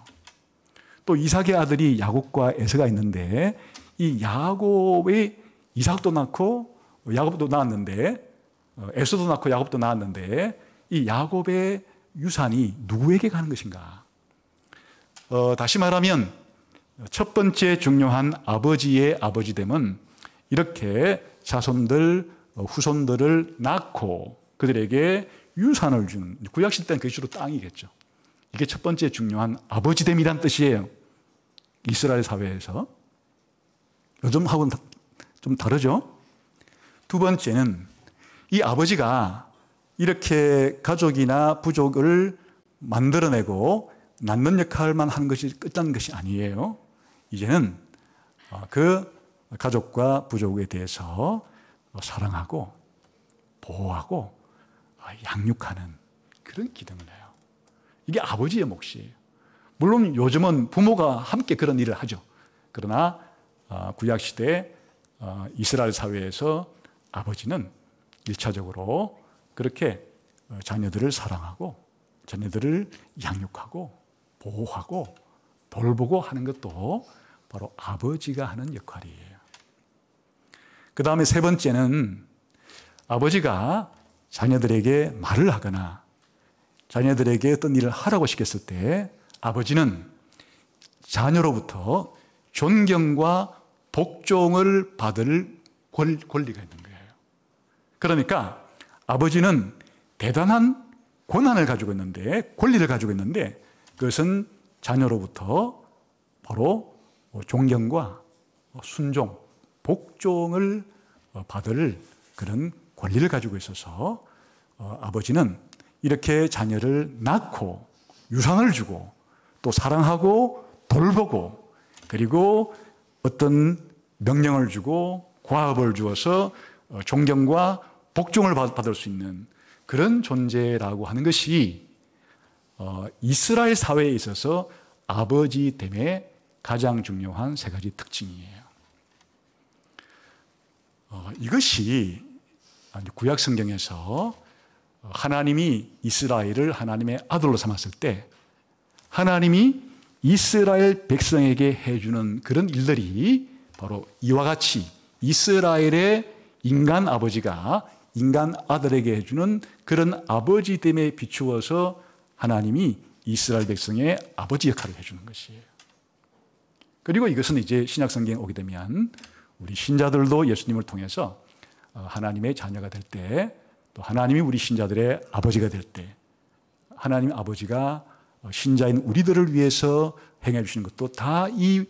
Speaker 1: 또 이삭의 아들이 야곱과 에서가 있는데 이 야곱의 이삭도 낳고 야곱도 낳았는데 에서도 낳고 야곱도 낳았는데 이 야곱의 유산이 누구에게 가는 것인가? 다시 말하면 첫 번째 중요한 아버지의 아버지됨은 이렇게 자손들, 후손들을 낳고 그들에게 유산을 주는, 구약시대 때는 그게 주로 땅이겠죠. 이게 첫 번째 중요한 아버지됨이란 뜻이에요. 이스라엘 사회에서. 요즘하고는 좀 다르죠? 두 번째는 이 아버지가 이렇게 가족이나 부족을 만들어내고 낳는 역할만 하는 것이 끝나는 것이 아니에요. 이제는 그 가족과 부족에 대해서 사랑하고 보호하고 양육하는 그런 기능을 해요. 이게 아버지의 몫이에요. 물론 요즘은 부모가 함께 그런 일을 하죠. 그러나 구약시대 이스라엘 사회에서 아버지는 1차적으로 그렇게 자녀들을 사랑하고 자녀들을 양육하고 보호하고 돌보고 하는 것도 바로 아버지가 하는 역할이에요. 그 다음에 세 번째는 아버지가 자녀들에게 말을 하거나 자녀들에게 어떤 일을 하라고 시켰을 때 아버지는 자녀로부터 존경과 복종을 받을 권리가 있는 거예요. 그러니까 아버지는 대단한 권한을 가지고 있는데, 권리를 가지고 있는데 그것은 자녀로부터 바로 존경과 순종, 복종을 받을 그런 권리를 가지고 있어서 아버지는 이렇게 자녀를 낳고 유산을 주고 또 사랑하고 돌보고 그리고 어떤 명령을 주고 과업을 주어서 존경과 복종을 받을 수 있는 그런 존재라고 하는 것이 이스라엘 사회에 있어서 아버지됨의 가장 중요한 세 가지 특징이에요. 이것이 구약 성경에서 하나님이 이스라엘을 하나님의 아들로 삼았을 때 하나님이 이스라엘 백성에게 해주는 그런 일들이 바로 이와 같이 이스라엘의 인간 아버지가 인간 아들에게 해주는 그런 아버지됨에 비추어서 하나님이 이스라엘 백성의 아버지 역할을 해주는 것이에요. 그리고 이것은 이제 신약 성경에 오게 되면 우리 신자들도 예수님을 통해서 하나님의 자녀가 될 때, 또 하나님이 우리 신자들의 아버지가 될 때, 하나님 아버지가 신자인 우리들을 위해서 행해 주시는 것도 다 이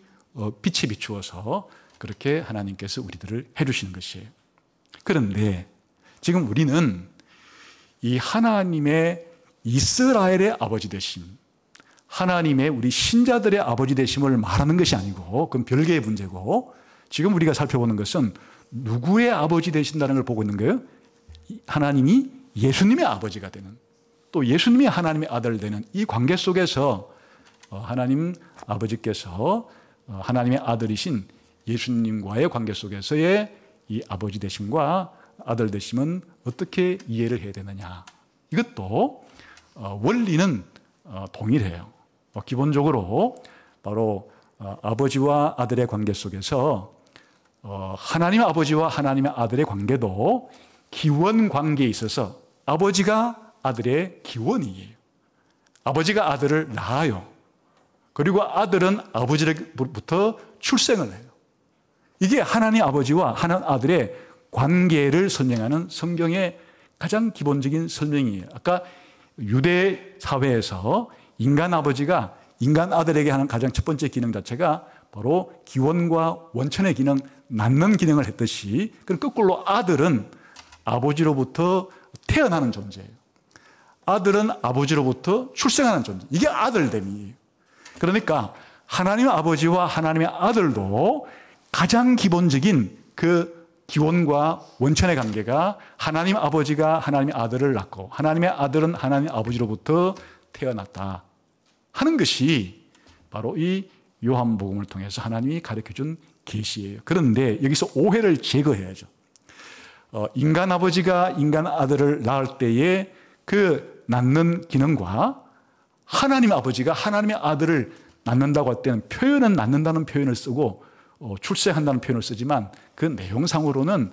Speaker 1: 빛에 비추어서 그렇게 하나님께서 우리들을 해 주시는 것이에요. 그런데 지금 우리는 이 하나님의 이스라엘의 아버지 되심, 하나님의 우리 신자들의 아버지 되심을 말하는 것이 아니고 그건 별개의 문제고, 지금 우리가 살펴보는 것은 누구의 아버지 되신다는 걸 보고 있는 거예요. 하나님이 예수님의 아버지가 되는, 또 예수님이 하나님의 아들 되는 이 관계 속에서 하나님 아버지께서 하나님의 아들이신 예수님과의 관계 속에서의 이 아버지 되심과 아들 되심은 어떻게 이해를 해야 되느냐. 이것도 원리는 동일해요. 기본적으로 바로 아버지와 아들의 관계 속에서 하나님 아버지와 하나님의 아들의 관계도 기원 관계에 있어서 아버지가 아들의 기원이에요. 아버지가 아들을 낳아요. 그리고 아들은 아버지로부터 출생을 해요. 이게 하나님 아버지와 하나님 아들의 관계를 설명하는 성경의 가장 기본적인 설명이에요. 아까 유대 사회에서 인간 아버지가 인간 아들에게 하는 가장 첫 번째 기능 자체가 바로 기원과 원천의 기능, 낳는 기능을 했듯이, 그럼 거꾸로 아들은 아버지로부터 태어나는 존재예요. 아들은 아버지로부터 출생하는 존재. 이게 아들됨이에요. 그러니까 하나님의 아버지와 하나님의 아들도 가장 기본적인 그 기원과 원천의 관계가 하나님 아버지가 하나님의 아들을 낳고 하나님의 아들은 하나님 아버지로부터 태어났다 하는 것이 바로 이 요한복음을 통해서 하나님이 가르쳐준 계시예요. 그런데 여기서 오해를 제거해야죠. 인간 아버지가 인간 아들을 낳을 때에 그 낳는 기능과 하나님 아버지가 하나님의 아들을 낳는다고 할 때는 표현은 낳는다는 표현을 쓰고 출생한다는 표현을 쓰지만 그 내용상으로는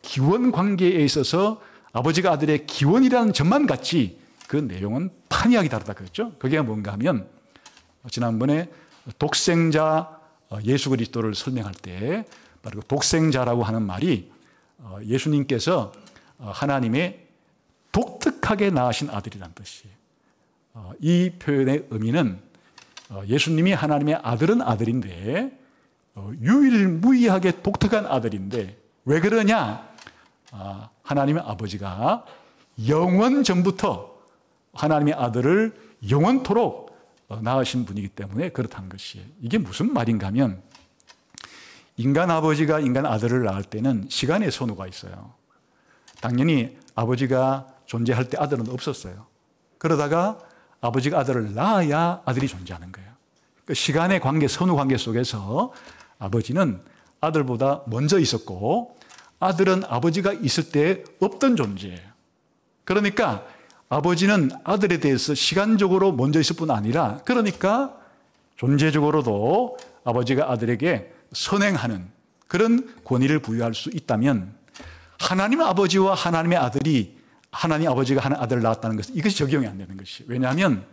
Speaker 1: 기원 관계에 있어서 아버지가 아들의 기원이라는 점만 같지 그 내용은 판이하게 다르다 그랬죠. 그게 뭔가 하면 지난번에 독생자 예수 그리스도를 설명할 때 바로 그 독생자라고 하는 말이 예수님께서 하나님의 독특하게 낳으신 아들이라는 뜻이에요. 이 표현의 의미는 예수님이 하나님의 아들은 아들인데 유일무이하게 독특한 아들인데 왜 그러냐? 하나님의 아버지가 영원 전부터 하나님의 아들을 영원토록 낳으신 분이기 때문에 그렇다는 것이에요. 이게 무슨 말인가 하면 인간 아버지가 인간 아들을 낳을 때는 시간의 선호가 있어요. 당연히 아버지가 존재할 때 아들은 없었어요. 그러다가 아버지가 아들을 낳아야 아들이 존재하는 거예요. 그 시간의 관계, 선후 관계 속에서 아버지는 아들보다 먼저 있었고 아들은 아버지가 있을 때 없던 존재예요. 그러니까 아버지는 아들에 대해서 시간적으로 먼저 있을 뿐 아니라 그러니까 존재적으로도 아버지가 아들에게 선행하는 그런 권위를 부여할 수 있다면 하나님 아버지와 하나님의 아들이 하나님 아버지가 하나님 아들을 낳았다는 것은 이것이 적용이 안 되는 것이에요. 왜냐하면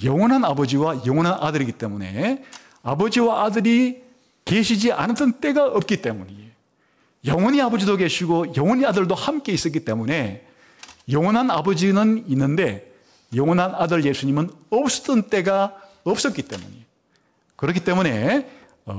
Speaker 1: 영원한 아버지와 영원한 아들이기 때문에 아버지와 아들이 계시지 않았던 때가 없기 때문이에요. 영원히 아버지도 계시고 영원히 아들도 함께 있었기 때문에 영원한 아버지는 있는데 영원한 아들 예수님은 없었던 때가 없었기 때문이에요. 그렇기 때문에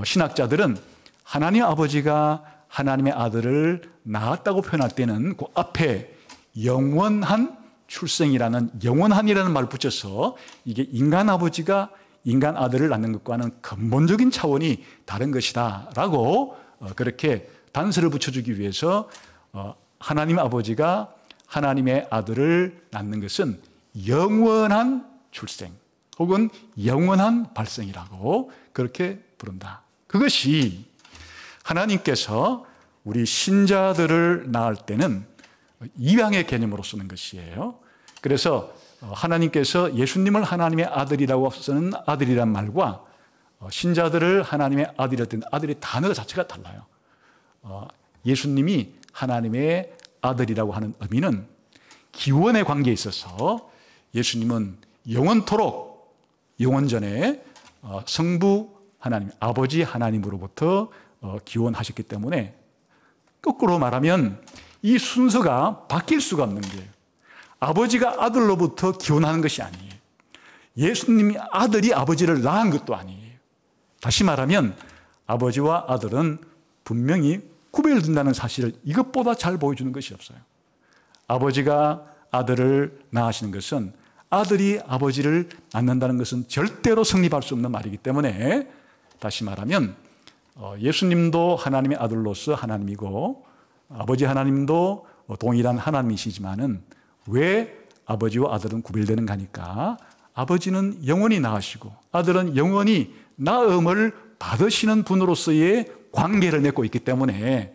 Speaker 1: 신학자들은 하나님 아버지가 하나님의 아들을 낳았다고 표현할 때는 그 앞에 영원한 출생이라는 영원한이라는 말을 붙여서 이게 인간 아버지가 인간 아들을 낳는 것과는 근본적인 차원이 다른 것이다 라고 그렇게 단서를 붙여주기 위해서 하나님 아버지가 하나님의 아들을 낳는 것은 영원한 출생 혹은 영원한 발생이라고 그렇게 부른다. 그것이 하나님께서 우리 신자들을 낳을 때는 입양의 개념으로 쓰는 것이에요. 그래서 하나님께서 예수님을 하나님의 아들이라고 쓰는 아들이란 말과 신자들을 하나님의 아들이라 는 아들의 단어 자체가 달라요. 예수님이 하나님의 아들이라고 하는 의미는 기원의 관계에 있어서 예수님은 영원토록 영원전에 성부 하나님, 아버지 하나님으로부터 기원하셨기 때문에 거꾸로 말하면 이 순서가 바뀔 수가 없는 거예요. 아버지가 아들로부터 기원하는 것이 아니에요. 예수님이 아들이 아버지를 낳은 것도 아니에요. 다시 말하면 아버지와 아들은 분명히 구별된다는 사실을 이것보다 잘 보여주는 것이 없어요. 아버지가 아들을 낳으시는 것은 아들이 아버지를 낳는다는 것은 절대로 성립할 수 없는 말이기 때문에 다시 말하면 예수님도 하나님의 아들로서 하나님이고 아버지 하나님도 동일한 하나님이시지만은 왜 아버지와 아들은 구별되는가 하니까 아버지는 영원히 낳으시고 아들은 영원히 낳음을 받으시는 분으로서의 관계를 맺고 있기 때문에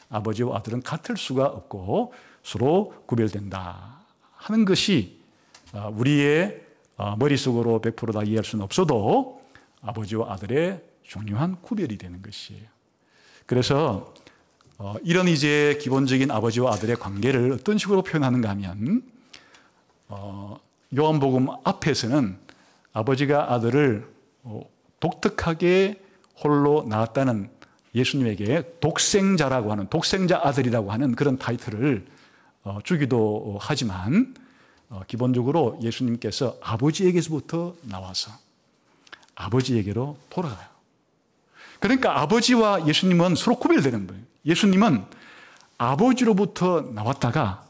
Speaker 1: 아버지와 아들은 같을 수가 없고 서로 구별된다 하는 것이 우리의 머릿속으로 100% 다 이해할 수는 없어도 아버지와 아들의 중요한 구별이 되는 것이에요. 그래서 이런 이제 기본적인 아버지와 아들의 관계를 어떤 식으로 표현하는가 하면 요한복음 앞에서는 아버지가 아들을 독특하게 홀로 낳았다는 예수님에게 독생자라고 하는 독생자 아들이라고 하는 그런 타이틀을 주기도 하지만 기본적으로 예수님께서 아버지에게서부터 나와서 아버지에게로 돌아가요. 그러니까 아버지와 예수님은 서로 구별되는 거예요. 예수님은 아버지로부터 나왔다가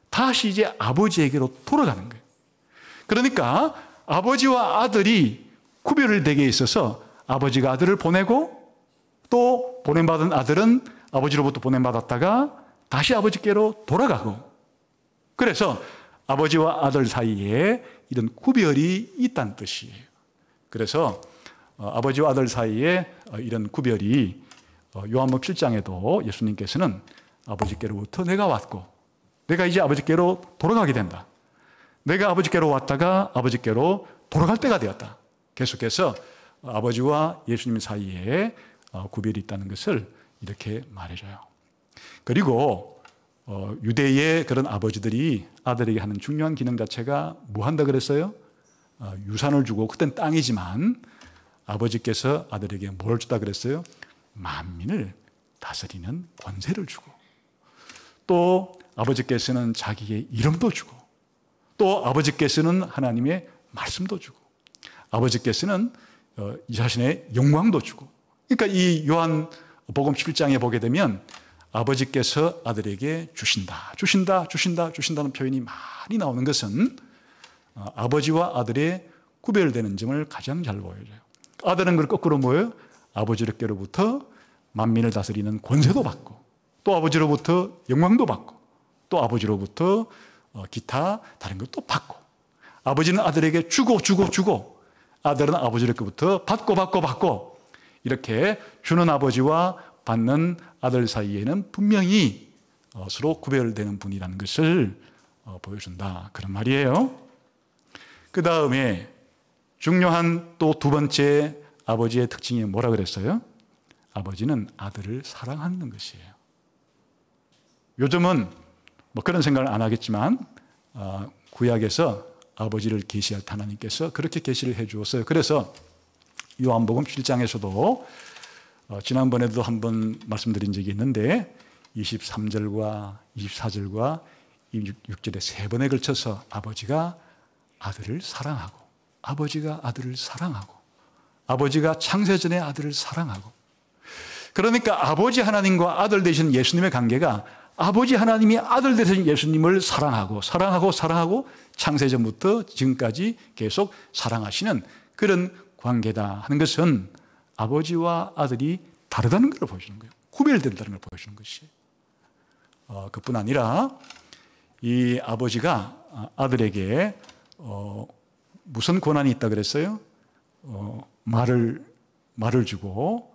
Speaker 1: 다시 이제 아버지에게로 돌아가는 거예요. 그러니까 아버지와 아들이 구별되게 있어서 아버지가 아들을 보내고 또 보냄받은 아들은 아버지로부터 보냄받았다가 다시 아버지께로 돌아가고, 그래서 아버지와 아들 사이에 이런 구별이 있다는 뜻이에요. 그래서 아버지와 아들 사이에 이런 구별이 요한복음 7장에도 예수님께서는 아버지께로부터 내가 왔고 내가 이제 아버지께로 돌아가게 된다. 내가 아버지께로 왔다가 아버지께로 돌아갈 때가 되었다. 계속해서 아버지와 예수님 사이에 구별이 있다는 것을 이렇게 말해줘요. 그리고 유대의 그런 아버지들이 아들에게 하는 중요한 기능 자체가 뭐 한다 그랬어요? 유산을 주고, 그땐 땅이지만 아버지께서 아들에게 뭘 주다 그랬어요? 만민을 다스리는 권세를 주고, 또 아버지께서는 자기의 이름도 주고, 또 아버지께서는 하나님의 말씀도 주고, 아버지께서는 자신의 영광도 주고. 그러니까 이 요한복음 11장에 보게 되면 아버지께서 아들에게 주신다는 표현이 많이 나오는 것은 아버지와 아들의 구별되는 점을 가장 잘 보여줘요. 아들은 그걸 거꾸로 뭐예요? 아버지께로부터 만민을 다스리는 권세도 받고, 또 아버지로부터 영광도 받고, 또 아버지로부터 기타 다른 것도 받고, 아버지는 아들에게 주고 아들은 아버지로부터 받고 이렇게 주는 아버지와 받는 아들 사이에는 분명히 서로 구별되는 분이라는 것을 보여준다, 그런 말이에요. 그 다음에 중요한 또 두 번째 아버지의 특징이 뭐라 그랬어요? 아버지는 아들을 사랑하는 것이에요. 요즘은 뭐 그런 생각을 안 하겠지만 구약에서 아버지를 계시할 하나님께서 그렇게 계시를 해 주었어요. 그래서 요한복음 7장에서도 지난번에도 한번 말씀드린 적이 있는데 23절과 24절과 26절에 세 번에 걸쳐서 아버지가 아들을 사랑하고, 아버지가 아들을 사랑하고, 아버지가 창세전에 아들을 사랑하고. 그러니까 아버지 하나님과 아들 되신 예수님의 관계가 아버지 하나님이 아들 되신 예수님을 사랑하고 창세전부터 지금까지 계속 사랑하시는 그런 관계다 하는 것은 아버지와 아들이 다르다는 걸 보여주는 거예요. 구별된다는 걸 보여주는 것이에요. 그뿐 아니라 이 아버지가 아들에게 무슨 권한이 있다 그랬어요? 말을 주고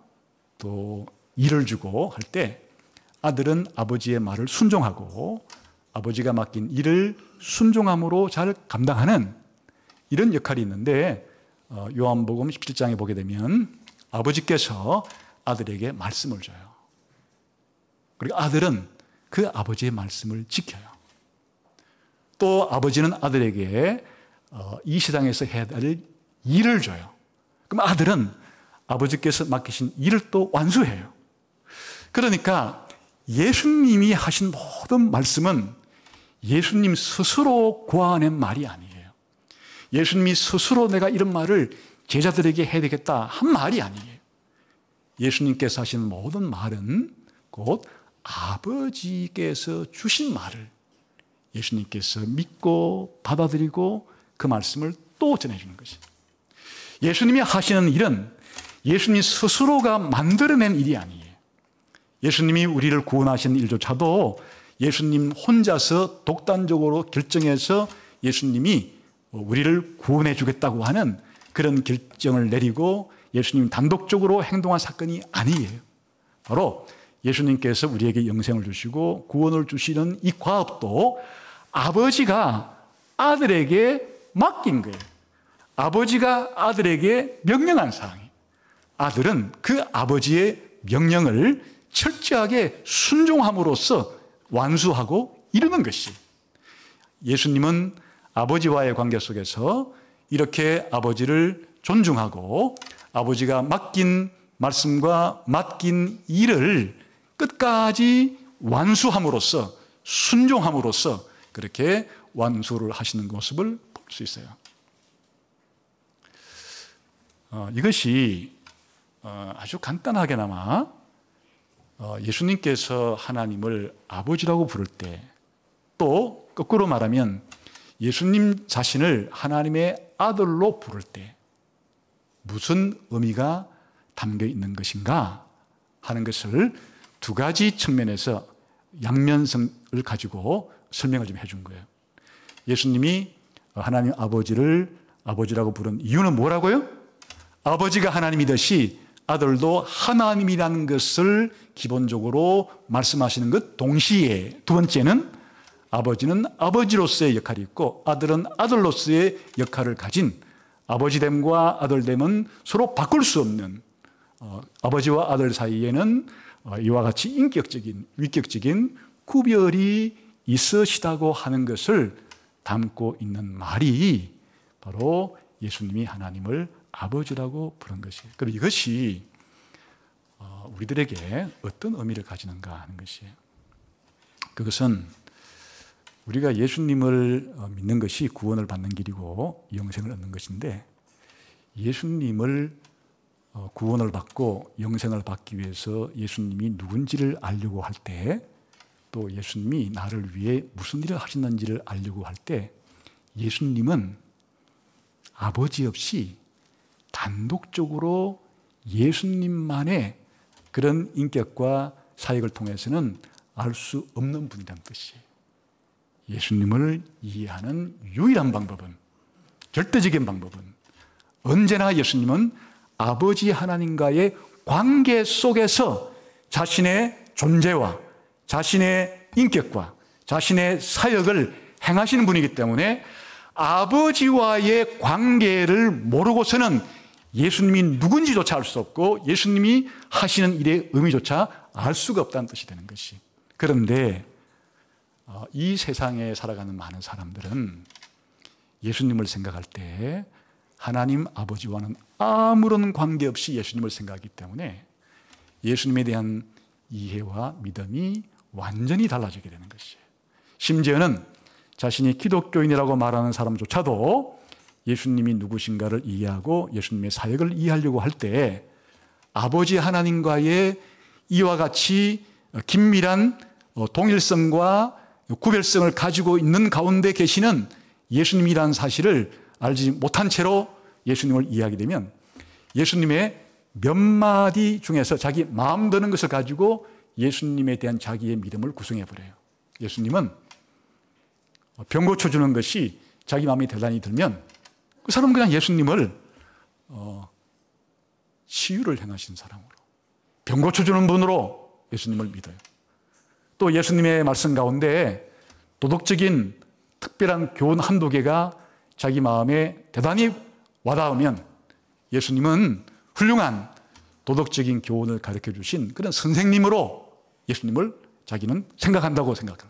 Speaker 1: 또 일을 주고 할 때 아들은 아버지의 말을 순종하고 아버지가 맡긴 일을 순종함으로 잘 감당하는 이런 역할이 있는데, 요한복음 17장에 보게 되면 아버지께서 아들에게 말씀을 줘요. 그리고 아들은 그 아버지의 말씀을 지켜요. 또 아버지는 아들에게 이 세상에서 해야 될 일을 줘요. 그럼 아들은 아버지께서 맡기신 일을 또 완수해요. 그러니까 예수님이 하신 모든 말씀은 예수님 스스로 고안한 말이 아니에요. 예수님이 스스로 내가 이런 말을 제자들에게 해야 되겠다 한 말이 아니에요. 예수님께서 하신 모든 말은 곧 아버지께서 주신 말을 예수님께서 믿고 받아들이고 그 말씀을 또 전해주는 것이에요. 예수님이 하시는 일은 예수님 스스로가 만들어낸 일이 아니에요. 예수님이 우리를 구원하신 일조차도 예수님 혼자서 독단적으로 결정해서 예수님이 우리를 구원해 주겠다고 하는 그런 결정을 내리고 예수님 단독적으로 행동한 사건이 아니에요. 바로 예수님께서 우리에게 영생을 주시고 구원을 주시는 이 과업도 아버지가 아들에게 맡긴 거예요. 아버지가 아들에게 명령한 사항이에요. 아들은 그 아버지의 명령을 철저하게 순종함으로써 완수하고 이루는 것이, 예수님은 아버지와의 관계 속에서 이렇게 아버지를 존중하고 아버지가 맡긴 말씀과 맡긴 일을 끝까지 완수함으로써 순종함으로써 그렇게 완수를 하시는 모습을 볼 수 있어요. 이것이 아주 간단하게나마 예수님께서 하나님을 아버지라고 부를 때, 또 거꾸로 말하면 예수님 자신을 하나님의 아들로 부를 때 무슨 의미가 담겨 있는 것인가 하는 것을 두 가지 측면에서 양면성을 가지고 설명을 좀 해준 거예요. 예수님이 하나님 아버지를 아버지라고 부른 이유는 뭐라고요? 아버지가 하나님이듯이 아들도 하나님이라는 것을 기본적으로 말씀하시는 것 동시에, 두 번째는 아버지는 아버지로서의 역할이 있고 아들은 아들로서의 역할을 가진, 아버지됨과 아들됨은 서로 바꿀 수 없는, 아버지와 아들 사이에는 이와 같이 인격적인, 위격적인 구별이 있으시다고 하는 것을 담고 있는 말이 바로 예수님이 하나님을 아버지라고 부른 것이에요. 그럼 이것이 우리들에게 어떤 의미를 가지는가 하는 것이에요. 그것은 우리가 예수님을 믿는 것이 구원을 받는 길이고 영생을 얻는 것인데, 예수님을 구원을 받고 영생을 받기 위해서 예수님이 누군지를 알려고 할 때, 또 예수님이 나를 위해 무슨 일을 하셨는지를 알려고 할 때, 예수님은 아버지 없이 단독적으로 예수님만의 그런 인격과 사역을 통해서는 알 수 없는 분이라는 뜻이에요. 예수님을 이해하는 유일한 방법은, 절대적인 방법은, 언제나 예수님은 아버지 하나님과의 관계 속에서 자신의 존재와 자신의 인격과 자신의 사역을 행하시는 분이기 때문에 아버지와의 관계를 모르고서는 예수님이 누군지조차 알 수 없고 예수님이 하시는 일의 의미조차 알 수가 없다는 뜻이 되는 것이. 그런데 이 세상에 살아가는 많은 사람들은 예수님을 생각할 때 하나님 아버지와는 아무런 관계없이 예수님을 생각하기 때문에 예수님에 대한 이해와 믿음이 완전히 달라지게 되는 것이에요. 심지어는 자신이 기독교인이라고 말하는 사람조차도 예수님이 누구신가를 이해하고 예수님의 사역을 이해하려고 할 때 아버지 하나님과의 이와 같이 긴밀한 동일성과 구별성을 가지고 있는 가운데 계시는 예수님이라는 사실을 알지 못한 채로 예수님을 이해하게 되면 예수님의 몇 마디 중에서 자기 마음 드는 것을 가지고 예수님에 대한 자기의 믿음을 구성해 버려요. 예수님은 병 고쳐주는 것이 자기 마음에 대단히 들면 그 사람은 그냥 예수님을 치유를 행하신 사람으로, 병 고쳐주는 분으로 예수님을 믿어요. 또 예수님의 말씀 가운데 도덕적인 특별한 교훈 한두 개가 자기 마음에 대단히 와닿으면 예수님은 훌륭한 도덕적인 교훈을 가르쳐 주신 그런 선생님으로 예수님을 자기는 생각한다고 생각합니다.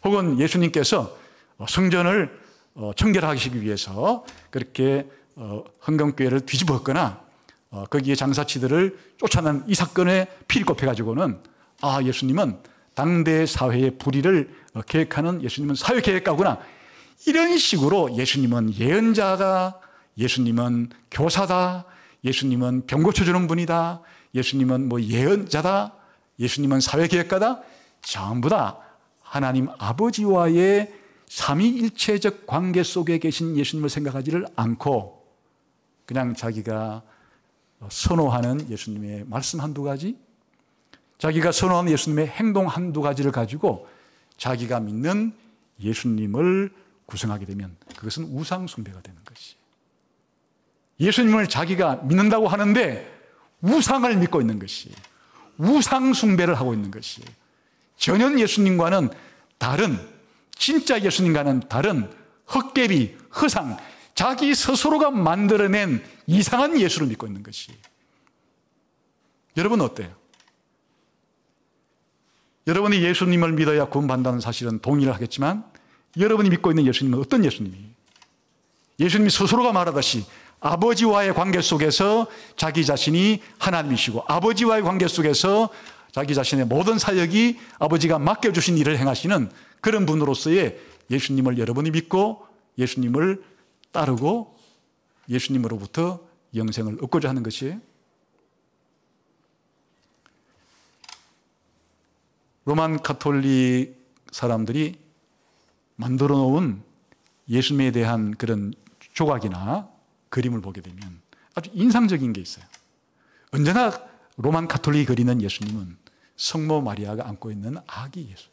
Speaker 1: 혹은 예수님께서 성전을 청결하시기 위해서 그렇게 헌금궤를 뒤집었거나 거기에 장사치들을 쫓아낸 이 사건에 피를 꼽혀가지고는 예수님은 당대 사회의 불의를 계획하는 예수님은 사회계획가구나, 이런 식으로 예수님은 예언자가, 예수님은 교사다, 예수님은 병 고쳐주는 분이다, 예수님은 예언자다, 예수님은 사회계획가다, 전부 다 하나님 아버지와의 삼위일체적 관계 속에 계신 예수님을 생각하지를 않고 그냥 자기가 선호하는 예수님의 말씀 한두 가지, 자기가 선호하는 예수님의 행동 한두 가지를 가지고 자기가 믿는 예수님을 구성하게 되면 그것은 우상 숭배가 되는 것이에요. 예수님을 자기가 믿는다고 하는데 우상을 믿고 있는 것이에요. 우상 숭배를 하고 있는 것이에요. 전혀 예수님과는 다른, 진짜 예수님과는 다른 헛개비, 허상, 자기 스스로가 만들어낸 이상한 예수를 믿고 있는 것이에요. 여러분 어때요? 여러분이 예수님을 믿어야 구원받는다는 사실은 동의를 하겠지만 여러분이 믿고 있는 예수님은 어떤 예수님이에요? 예수님이 스스로가 말하듯이 아버지와의 관계 속에서 자기 자신이 하나님이시고 아버지와의 관계 속에서 자기 자신의 모든 사역이 아버지가 맡겨주신 일을 행하시는 그런 분으로서의 예수님을 여러분이 믿고 예수님을 따르고 예수님으로부터 영생을 얻고자 하는 것이에요. 로만 가톨릭 사람들이 만들어 놓은 예수님에 대한 그런 조각이나 그림을 보게 되면 아주 인상적인 게 있어요. 언제나 로만 가톨릭이 그리는 예수님은 성모 마리아가 안고 있는 아기 예수.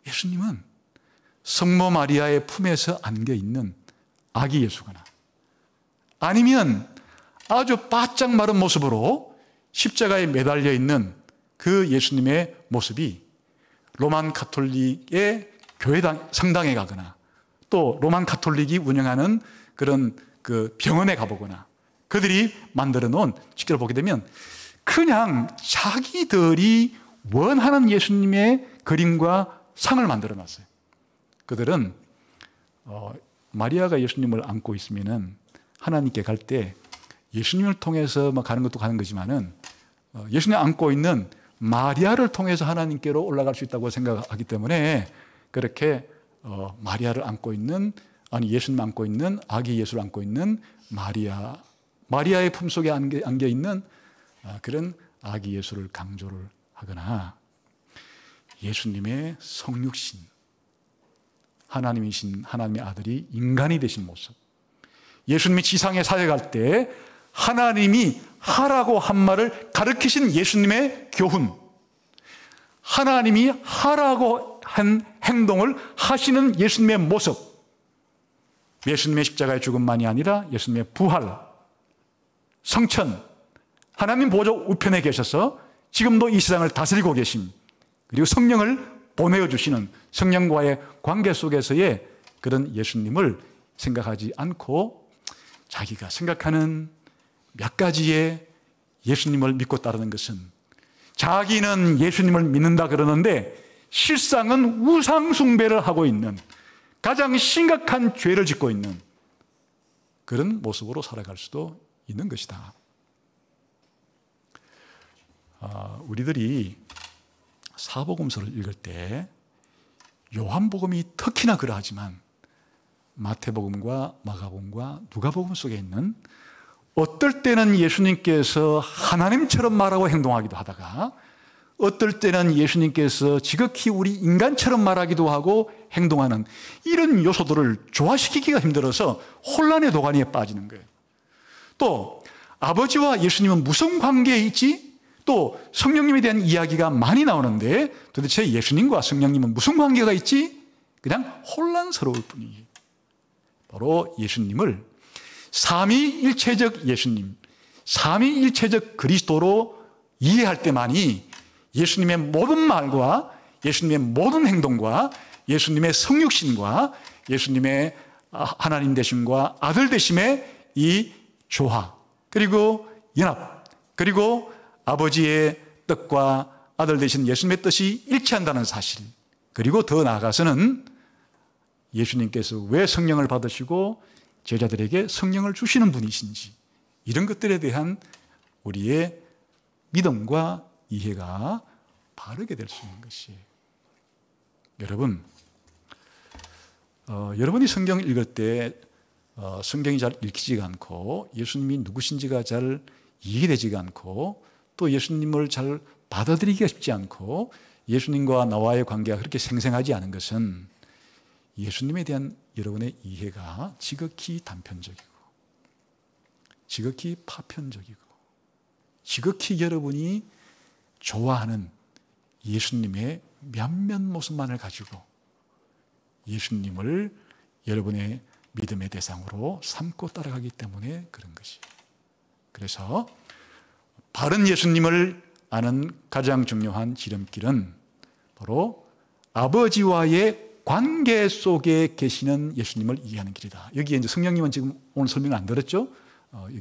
Speaker 1: 예수님은 성모 마리아의 품에서 안겨 있는 아기 예수거나 아니면 아주 바짝 마른 모습으로 십자가에 매달려 있는 그 예수님의 모습이 로만 가톨릭의 교회당, 성당에 가거나 또 로만 가톨릭이 운영하는 그런 그 병원에 가보거나 그들이 만들어 놓은 직결을 보게 되면 그냥 자기들이 원하는 예수님의 그림과 상을 만들어 놨어요. 그들은 마리아가 예수님을 안고 있으면은 하나님께 갈 때 예수님을 통해서 가는 것도 가는 거지만은 예수님 안고 있는 마리아를 통해서 하나님께로 올라갈 수 있다고 생각하기 때문에 그렇게 마리아를 안고 있는 예수님 안고 있는 아기 예수를 안고 있는 마리아의 품속에 안겨 있는 그런 아기 예수를 강조를 하거나 예수님의 성육신 하나님이신 하나님의 아들이 인간이 되신 모습 예수님이 지상에 사역할 때 하나님이 하라고 한 말을 가르치신 예수님의 교훈 하나님이 하라고 한 행동을 하시는 예수님의 모습 예수님의 십자가의 죽음만이 아니라 예수님의 부활 성천 하나님 보좌 우편에 계셔서 지금도 이 세상을 다스리고 계신 그리고 성령을 보내주시는 성령과의 관계 속에서의 그런 예수님을 생각하지 않고 자기가 생각하는 몇 가지의 예수님을 믿고 따르는 것은 자기는 예수님을 믿는다 그러는데 실상은 우상 숭배를 하고 있는 가장 심각한 죄를 짓고 있는 그런 모습으로 살아갈 수도 있는 것이다. 우리들이 사복음서를 읽을 때 요한복음이 특히나 그러하지만 마태복음과 마가복음과 누가복음 속에 있는 어떨 때는 예수님께서 하나님처럼 말하고 행동하기도 하다가 어떨 때는 예수님께서 지극히 우리 인간처럼 말하기도 하고 행동하는 이런 요소들을 조화시키기가 힘들어서 혼란의 도가니에 빠지는 거예요. 또 아버지와 예수님은 무슨 관계에 있지? 또 성령님에 대한 이야기가 많이 나오는데 도대체 예수님과 성령님은 무슨 관계가 있지? 그냥 혼란스러울 뿐이에요. 바로 예수님을 삼위일체적 예수님, 삼위일체적 그리스도로 이해할 때만이 예수님의 모든 말과 예수님의 모든 행동과 예수님의 성육신과 예수님의 하나님 되심과 아들 되심의 이 조화 그리고 연합 그리고 아버지의 뜻과 아들 되신 예수님의 뜻이 일치한다는 사실 그리고 더 나아가서는 예수님께서 왜 성령을 받으시고 제자들에게 성령을 주시는 분이신지 이런 것들에 대한 우리의 믿음과 이해가 바르게 될 수 있는 것이에요. 여러분, 여러분이 성경을 읽을 때 성경이 잘 읽히지가 않고 예수님이 누구신지가 잘 이해되지가 않고 또 예수님을 잘 받아들이기가 쉽지 않고 예수님과 나와의 관계가 그렇게 생생하지 않은 것은 예수님에 대한 여러분의 이해가 지극히 단편적이고 지극히 파편적이고 지극히 여러분이 좋아하는 예수님의 몇몇 모습만을 가지고 예수님을 여러분의 믿음의 대상으로 삼고 따라가기 때문에 그런 것이에요. 그래서 바른 예수님을 아는 가장 중요한 지름길은 바로 아버지와의 관계 속에 계시는 예수님을 이해하는 길이다. 여기에 이제 성령님은 지금 오늘 설명을 안 들었죠?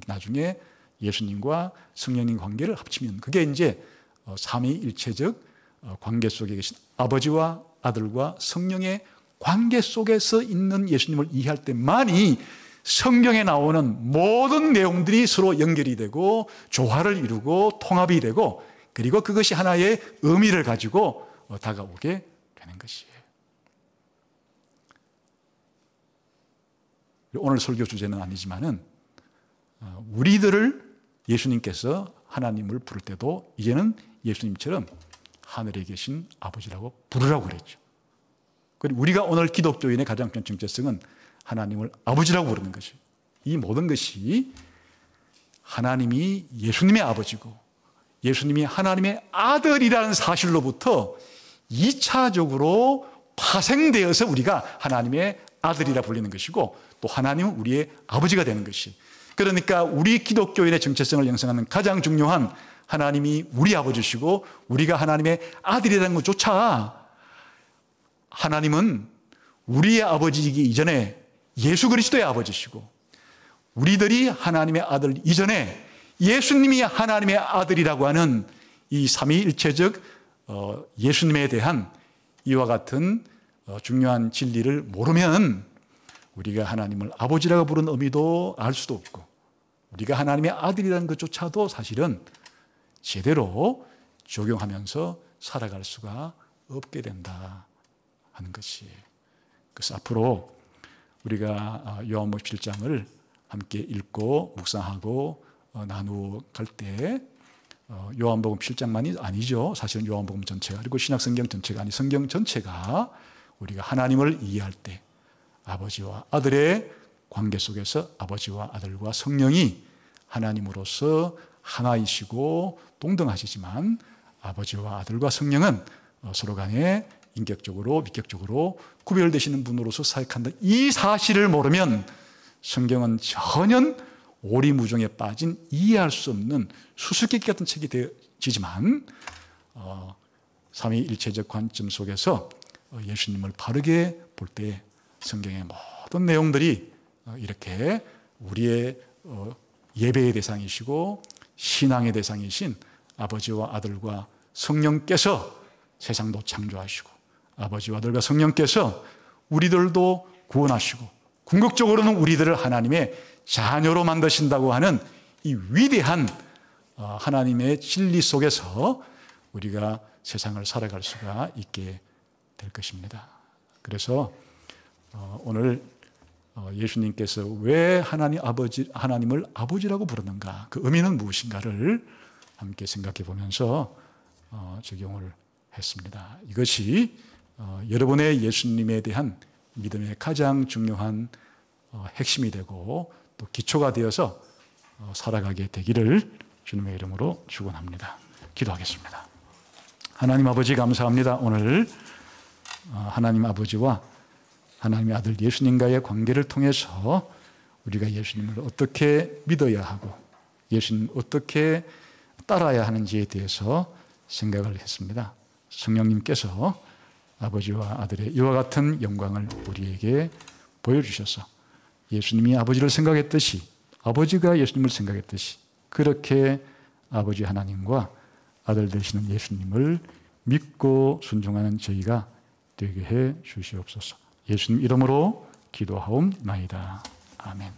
Speaker 1: 나중에 예수님과 성령님 관계를 합치면 그게 이제 삼위일체적 관계 속에 계신 아버지와 아들과 성령의 관계 속에서 있는 예수님을 이해할 때만이 성경에 나오는 모든 내용들이 서로 연결이 되고 조화를 이루고 통합이 되고 그리고 그것이 하나의 의미를 가지고 다가오게 되는 것이에요. 오늘 설교 주제는 아니지만은 우리들을 예수님께서 하나님을 부를 때도 이제는 예수님처럼 하늘에 계신 아버지라고 부르라고 그랬죠. 그리고 우리가 오늘 기독교인의 가장 큰 정체성은 하나님을 아버지라고 부르는 것이에요. 이 모든 것이 하나님이 예수님의 아버지고 예수님이 하나님의 아들이라는 사실로부터 2차적으로 파생되어서 우리가 하나님의 아들이라 불리는 것이고, 또 하나님은 우리의 아버지가 되는 것이, 그러니까 우리 기독교인의 정체성을 형성하는 가장 중요한 하나님이 우리 아버지시고 우리가 하나님의 아들이라는 것조차, 하나님은 우리의 아버지이기 이전에 예수 그리스도의 아버지시고, 우리들이 하나님의 아들 이전에 예수님이 하나님의 아들이라고 하는 이 삼위일체적 예수님에 대한 이와 같은 중요한 진리를 모르면 우리가 하나님을 아버지라고 부르는 의미도 알 수도 없고, 우리가 하나님의 아들이라는 것조차도 사실은 제대로 적용하면서 살아갈 수가 없게 된다 하는 것이. 그래서 앞으로 우리가 요한복음 7장을 함께 읽고 묵상하고 나누갈 때, 요한복음 7장만이 아니죠. 사실은 요한복음 전체가, 그리고 신약성경 전체가 아니 성경 전체가 우리가 하나님을 이해할 때 아버지와 아들의 관계 속에서 아버지와 아들과 성령이 하나님으로서 하나이시고 동등하시지만, 아버지와 아들과 성령은 서로 간에 인격적으로 위격적으로 구별되시는 분으로서 사역한다, 이 사실을 모르면 성경은 전혀 오리무중에 빠진 이해할 수 없는 수수께끼 같은 책이 되어지지만, 삼위일체적 관점 속에서 예수님을 바르게 볼 때 성경의 모든 내용들이 이렇게 우리의 예배의 대상이시고 신앙의 대상이신 아버지와 아들과 성령께서 세상도 창조하시고, 아버지와 아들과 성령께서 우리들도 구원하시고, 궁극적으로는 우리들을 하나님의 자녀로 만드신다고 하는 이 위대한 하나님의 진리 속에서 우리가 세상을 살아갈 수가 있게 될 것입니다. 그래서 오늘 예수님께서 왜 하나님을 아버지라고 부르는가, 그 의미는 무엇인가를 함께 생각해 보면서 적용을 했습니다. 이것이 여러분의 예수님에 대한 믿음의 가장 중요한 핵심이 되고 또 기초가 되어서 살아가게 되기를 주님의 이름으로 축원합니다. 기도하겠습니다. 하나님 아버지, 감사합니다. 오늘 하나님 아버지와 하나님의 아들 예수님과의 관계를 통해서 우리가 예수님을 어떻게 믿어야 하고 예수님을 어떻게 따라야 하는지에 대해서 생각을 했습니다. 성령님께서 아버지와 아들의 이와 같은 영광을 우리에게 보여주셔서 예수님이 아버지를 생각했듯이, 아버지가 예수님을 생각했듯이 그렇게 아버지 하나님과 아들 되시는 예수님을 믿고 순종하는 저희가 되게 해 주시옵소서. 예수님 이름으로 기도하옵나이다. 아멘.